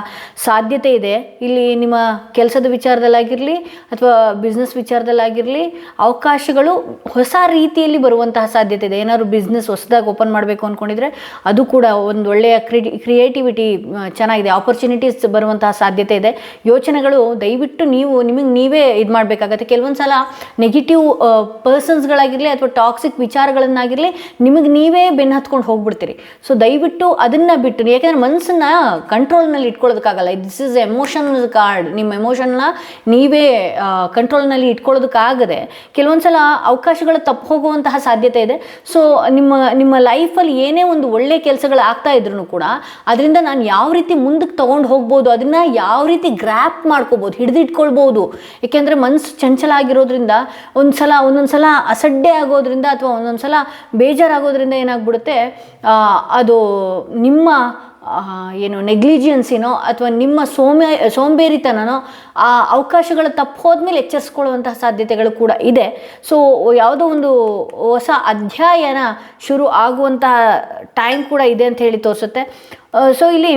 A: ಸಾಧ್ಯತೆ ಇದೆ. ಇಲ್ಲಿ ನಿಮ್ಮ ಕೆಲಸದ ವಿಚಾರದಲ್ಲಾಗಿರಲಿ ಅಥವಾ ಬಿಸ್ನೆಸ್ ವಿಚಾರದಲ್ಲಾಗಿರಲಿ ಅವಕಾಶಗಳು ಹೊಸ ರೀತಿಯಲ್ಲಿ ಬರುವಂತಹ ಸಾಧ್ಯತೆ ಇದೆ. ಏನಾದ್ರು ಬಿಸ್ನೆಸ್ ಹೊಸದಾಗಿ ಓಪನ್ ಮಾಡಬೇಕು ಅಂದ್ಕೊಂಡಿದ್ರೆ ಅದು ಕೂಡ ಒಂದು ಒಳ್ಳೆಯ ಕ್ರಿಯೇಟಿವಿಟಿ ಚೆನ್ನಾಗಿದೆ, ಆಪರ್ಚುನಿಟೀಸ್ ಬರುವಂತಹ ಸಾಧ್ಯತೆ ಇದೆ. ಯೋಚನೆಗಳು ದಯವಿಟ್ಟು ನೀವೇ ಇದು ಮಾಡಬೇಕಾಗತ್ತೆ. ಕೆಲವೊಂದು ಸಲ ನೆಗೆಟಿವ್ ಪರ್ಸನ್ಸ್ಗಳಾಗಿರಲಿ ಅಥವಾ ಟಾಕ್ಸಿಕ್ ವಿಚಾರಗಳು ವಿಚಾರಗಳನ್ನಾಗಿರಲಿ ನಿಮಗೆ ನೀವೇ ಬೆನ್ನು ಹತ್ಕೊಂಡು ಹೋಗ್ಬಿಡ್ತೀರಿ. ಸೊ ದಯವಿಟ್ಟು ಅದನ್ನು ಬಿಟ್ಟು, ಯಾಕೆಂದರೆ ಮನಸ್ಸನ್ನು ಕಂಟ್ರೋಲ್ನಲ್ಲಿ ಇಟ್ಕೊಳ್ಳೋದಕ್ಕಾಗಲ್ಲ. This is emotional card. ನಿಮ್ಮ ಎಮೋಷನ್ನ ನೀವೇ ಕಂಟ್ರೋಲ್ನಲ್ಲಿ ಇಟ್ಕೊಳ್ಳೋದಕ್ಕಾಗದೆ ಕೆಲವೊಂದು ಸಲ ಅವಕಾಶಗಳು ತಪ್ಪು ಹೋಗುವಂತಹ ಸಾಧ್ಯತೆ ಇದೆ. ಸೊ ನಿಮ್ಮ ಲೈಫಲ್ಲಿ ಏನೇ ಒಂದು ಒಳ್ಳೆ ಕೆಲಸಗಳು ಆಗ್ತಾ ಇದ್ರೂ ಕೂಡ ಅದರಿಂದ ನಾನು ಯಾವ ರೀತಿ ಮುಂದಕ್ಕೆ ತೊಗೊಂಡು ಹೋಗ್ಬೋದು, ಅದನ್ನು ಯಾವ ರೀತಿ ಗ್ರ್ಯಾಪ್ ಮಾಡ್ಕೋಬೋದು, ಹಿಡಿದಿಟ್ಕೊಳ್ಬೋದು. ಏಕೆಂದರೆ ಮನಸ್ಸು ಚಂಚಲ ಆಗಿರೋದ್ರಿಂದ ಒಂದೊಂದು ಸಲ ಅಸಡ್ಡೆ ಆಗೋದ್ರಿಂದ ಅಥವಾ ಒಂದೊಂದು ಸಲ ಬೇಜಾರಾಗೋದ್ರಿಂದ ಏನಾಗ್ಬಿಡುತ್ತೆ, ಅದು ನಿಮ್ಮ ನೆಗ್ಲಿಜಿಯನ್ಸಿನೋ ಅಥವಾ ನಿಮ್ಮ ಸೋಂಬೇರಿತನನೋ ಆ ಅವಕಾಶಗಳು ತಪ್ಪು ಹೋದ್ಮೇಲೆ ಎಚ್ಚರಿಸ್ಕೊಳ್ಳುವಂತಹ ಸಾಧ್ಯತೆಗಳು ಕೂಡ ಇದೆ. ಸೊ ಯಾವುದೋ ಒಂದು ಹೊಸ ಅಧ್ಯಾಯನ ಶುರು ಆಗುವಂತಹ ಟೈಮ್ ಕೂಡ ಇದೆ ಅಂತ ಹೇಳಿ ತೋರಿಸುತ್ತೆ. ಸೊ ಇಲ್ಲಿ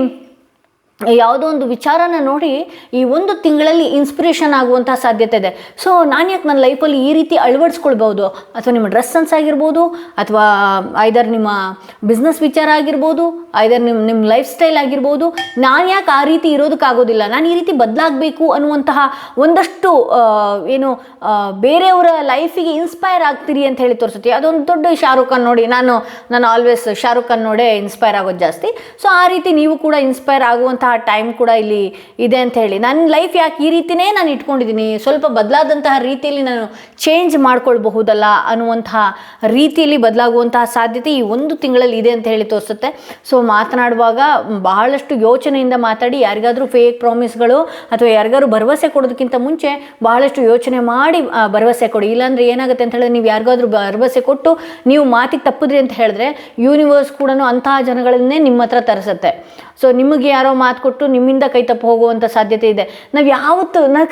A: ಯಾವುದೋ ಒಂದು ವಿಚಾರನ ನೋಡಿ ಈ ಒಂದು ತಿಂಗಳಲ್ಲಿ ಇನ್ಸ್ಪಿರೇಷನ್ ಆಗುವಂಥ ಸಾಧ್ಯತೆ ಇದೆ. ಸೊ ನಾನು ಯಾಕೆ ನನ್ನ ಲೈಫಲ್ಲಿ ಈ ರೀತಿ ಅಳವಡಿಸ್ಕೊಳ್ಬೋದು, ಅಥವಾ ನಿಮ್ಮ ಡ್ರೆಸ್ ಸೆನ್ಸ್ ಆಗಿರ್ಬೋದು, ಅಥವಾ ಐದರ್ ನಿಮ್ಮ ಬಿಸ್ನೆಸ್ ವಿಚಾರ ಆಗಿರ್ಬೋದು, ಐದರ್ ನಿಮ್ಮ ಲೈಫ್ ಸ್ಟೈಲ್ ಆಗಿರ್ಬೋದು, ನಾನು ಯಾಕೆ ಆ ರೀತಿ ಇರೋದಕ್ಕಾಗೋದಿಲ್ಲ, ನಾನು ಈ ರೀತಿ ಬದಲಾಗಬೇಕು ಅನ್ನುವಂತಹ ಒಂದಷ್ಟು ಬೇರೆಯವರ ಲೈಫಿಗೆ ಇನ್ಸ್ಪೈರ್ ಆಗ್ತೀರಿ ಅಂತ ಹೇಳಿ ತೋರಿಸುತ್ತೆ. ಅದೊಂದು ದೊಡ್ಡ ಶಾರುಖ್ ಖಾನ್ ನೋಡಿ, ನಾನು ಆಲ್ವೇಸ್ ಶಾರುಖ್ ಖಾನ್ ನೋಡೇ ಇನ್ಸ್ಪೈರ್ ಆಗೋದು ಜಾಸ್ತಿ. ಸೊ ಆ ರೀತಿ ನೀವು ಕೂಡ ಇನ್ಸ್ಪೈರ್ ಆಗುವಂಥ ಟೈಮ್ ಕೂಡ ಇಲ್ಲಿ ಇದೆ ಅಂತ ಹೇಳಿ, ನನ್ನ ಲೈಫ್ ಯಾಕೆ ಈ ರೀತಿಯೇ ನಾನು ಇಟ್ಕೊಂಡಿದ್ದೀನಿ, ಸ್ವಲ್ಪ ಬದಲಾದಂತಹ ರೀತಿಯಲ್ಲಿ ನಾನು ಚೇಂಜ್ ಮಾಡ್ಕೊಳ್ಬಹುದಲ್ಲ ಅನ್ನುವಂತಹ ರೀತಿಯಲ್ಲಿ ಬದಲಾಗುವಂತಹ ಸಾಧ್ಯತೆ ಈ ಒಂದು ತಿಂಗಳಲ್ಲಿ ಇದೆ ಅಂತ ಹೇಳಿ ತೋರಿಸುತ್ತೆ. ಸೊ ಮಾತನಾಡುವಾಗ ಬಹಳಷ್ಟು ಯೋಚನೆಯಿಂದ ಮಾತಾಡಿ. ಯಾರಿಗಾದರೂ ಫೇಕ್ ಪ್ರಾಮಿಸ್ಗಳು ಅಥವಾ ಯಾರಿಗಾದ್ರು ಭರವಸೆ ಕೊಡೋದಕ್ಕಿಂತ ಮುಂಚೆ ಬಹಳಷ್ಟು ಯೋಚನೆ ಮಾಡಿ ಭರವಸೆ ಕೊಡಿ. ಇಲ್ಲಾಂದರೆ ಏನಾಗುತ್ತೆ ಅಂತ ಹೇಳಿದ್ರೆ, ನೀವು ಯಾರಿಗಾದ್ರೂ ಭರವಸೆ ಕೊಟ್ಟು ನೀವು ಮಾತಿಗೆ ತಪ್ಪಿದ್ರಿ ಅಂತ ಹೇಳಿದ್ರೆ ಯೂನಿವರ್ಸ್ ಕೂಡ ಅಂತಹ ಜನಗಳನ್ನೇ ನಿಮ್ಮ ಹತ್ರ ತರಿಸುತ್ತೆ. ಸೊ ನಿಮಗೆ ಯಾರೋ ಮಾತು ಕೊಟ್ಟು ನಿಮ್ಮಿಂದ ಕೈ ತಪ್ಪು ಹೋಗುವಂಥ ಸಾಧ್ಯತೆ ಇದೆ. ನಾವು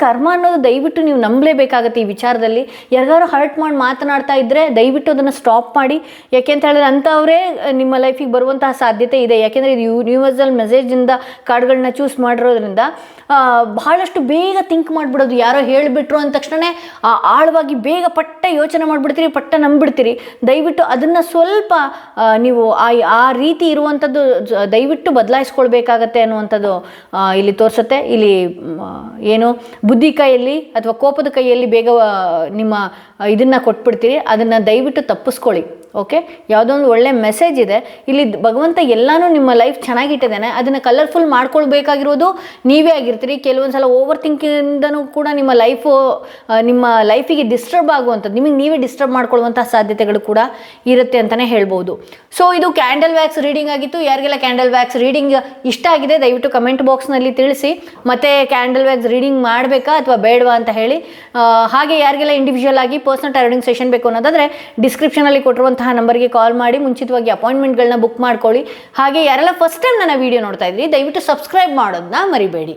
A: ಕರ್ಮ ಅನ್ನೋದು ದಯವಿಟ್ಟು ನೀವು ನಂಬಲೇಬೇಕಾಗತ್ತೆ. ಈ ವಿಚಾರದಲ್ಲಿ ಯಾರಿಗಾರು ಹರ್ಟ್ ಮಾಡಿ ಮಾತನಾಡ್ತಾ ಇದ್ದರೆ ದಯವಿಟ್ಟು ಅದನ್ನು ಸ್ಟಾಪ್ ಮಾಡಿ. ಯಾಕೆ ಅಂತ ಹೇಳಿದ್ರೆ ಅಂಥವರೇ ನಿಮ್ಮ ಲೈಫಿಗೆ ಬರುವಂತಹ ಸಾಧ್ಯತೆ ಇದೆ. ಯಾಕೆಂದರೆ ಇದು ಯೂನಿವರ್ಸಲ್ ಮೆಸೇಜಿಂದ ಕಾರ್ಡ್ಗಳನ್ನ ಚೂಸ್ ಮಾಡಿರೋದ್ರಿಂದ ಬಹಳಷ್ಟು ಬೇಗ ಥಿಂಕ್ ಮಾಡಿಬಿಡೋದು. ಯಾರೋ ಹೇಳಿಬಿಟ್ರು ಅಂದ ತಕ್ಷಣ ಆಳವಾಗಿ ಬೇಗ ಪಟ್ಟ ಯೋಚನೆ ಮಾಡಿಬಿಡ್ತೀರಿ, ಪಟ್ಟ ನಂಬಿಡ್ತೀರಿ. ದಯವಿಟ್ಟು ಅದನ್ನು ಸ್ವಲ್ಪ ನೀವು ಆ ರೀತಿ ಇರುವಂಥದ್ದು ದಯವಿಟ್ಟು ಬದಲಾಯಿಸ್ಕೊಳ್ಬೇಕಾಗತ್ತೆ ಅನ್ನುವಂಥದ್ದು ಇಲ್ಲಿ ತೋರಿಸುತ್ತೆ. ಇಲ್ಲಿ ಬುದ್ಧಿ ಕೈಯಲ್ಲಿ ಅಥವಾ ಕೋಪದ ಕೈಯಲ್ಲಿ ಬೇಗ ನಿಮ್ಮ ಇದನ್ನು ಕೊಟ್ಬಿಡ್ತೀರಿ. ಅದನ್ನು ದಯವಿಟ್ಟು ತಪ್ಪಿಸ್ಕೊಳ್ಳಿ. ಓಕೆ, ಯಾವುದೋ ಒಂದು ಒಳ್ಳೆ ಮೆಸೇಜ್ ಇದೆ ಇಲ್ಲಿ. ಭಗವಂತ ಎಲ್ಲನೂ ನಿಮ್ಮ ಲೈಫ್ ಚೆನ್ನಾಗಿಟ್ಟಿದ್ದಾನೆ. ಅದನ್ನು ಕಲರ್ಫುಲ್ ಮಾಡ್ಕೊಳ್ಬೇಕಾಗಿರೋದು ನೀವೇ ಆಗಿರ್ತೀರಿ. ಕೆಲವೊಂದು ಸಲ ಓವರ್ ಥಿಂಕಿಂದನೂ ಕೂಡ ನಿಮ್ಮ ಲೈಫಿಗೆ ಡಿಸ್ಟರ್ಬ್ ಆಗುವಂಥದ್ದು, ನಿಮಗೆ ನೀವೇ ಡಿಸ್ಟರ್ಬ್ ಮಾಡ್ಕೊಳ್ಳುವಂಥ ಸಾಧ್ಯತೆಗಳು ಕೂಡ ಇರುತ್ತೆ ಅಂತಲೇ ಹೇಳ್ಬೋದು. ಸೊ ಇದು ಕ್ಯಾಂಡಲ್ ವ್ಯಾಕ್ಸ್ ರೀಡಿಂಗ್ ಆಗಿತ್ತು. ಯಾರಿಗೆಲ್ಲ ಕ್ಯಾಂಡಲ್ ವ್ಯಾಕ್ಸ್ ರೀಡಿಂಗ್ ಇಷ್ಟ ಆಗಿದೆ ದಯವಿಟ್ಟು ಕಮೆಂಟ್ ಬಾಕ್ಸ್ನಲ್ಲಿ ತಿಳಿಸಿ. ಮತ್ತು ಕ್ಯಾಂಡಲ್ ವ್ಯಾಕ್ಸ್ ರೀಡಿಂಗ್ ಮಾಡಬೇಕಾ ಅಥವಾ ಬೇಡವಾ ಅಂತ ಹೇಳಿ. ಹಾಗೆ ಯಾರಿಗೆಲ್ಲ ಇಂಡಿವಿಜುವಲ್ ಆಗಿ ಪರ್ಸನಲ್ ಟಾರೋಟಿಂಗ್ ಸೆಷನ್ ಬೇಕು ಅನ್ನೋದಾದರೆ ಡಿಸ್ಕ್ರಿಪ್ಷನಲ್ಲಿ ಕೊಟ್ಟಿರುವಂತಹ ನಂಬರ್ಗೆ ಕಾಲ್ ಮಾಡಿ ಮುಂಚಿತವಾಗಿ ಅಪಾಯಿಂಟ್ಮೆಂಟ್ಗಳನ್ನ ಬುಕ್ ಮಾಡ್ಕೊಳ್ಳಿ. ಹಾಗೆ ಯಾರೆಲ್ಲ ಫಸ್ಟ್ ಟೈಮ್ ನನ್ನ ವಿಡಿಯೋ ನೋಡ್ತಾ ಇದ್ರಿ ದಯವಿಟ್ಟು ಸಬ್ಸ್ಕ್ರೈಬ್ ಮಾಡೋದನ್ನ ಮರಿಬೇಡಿ.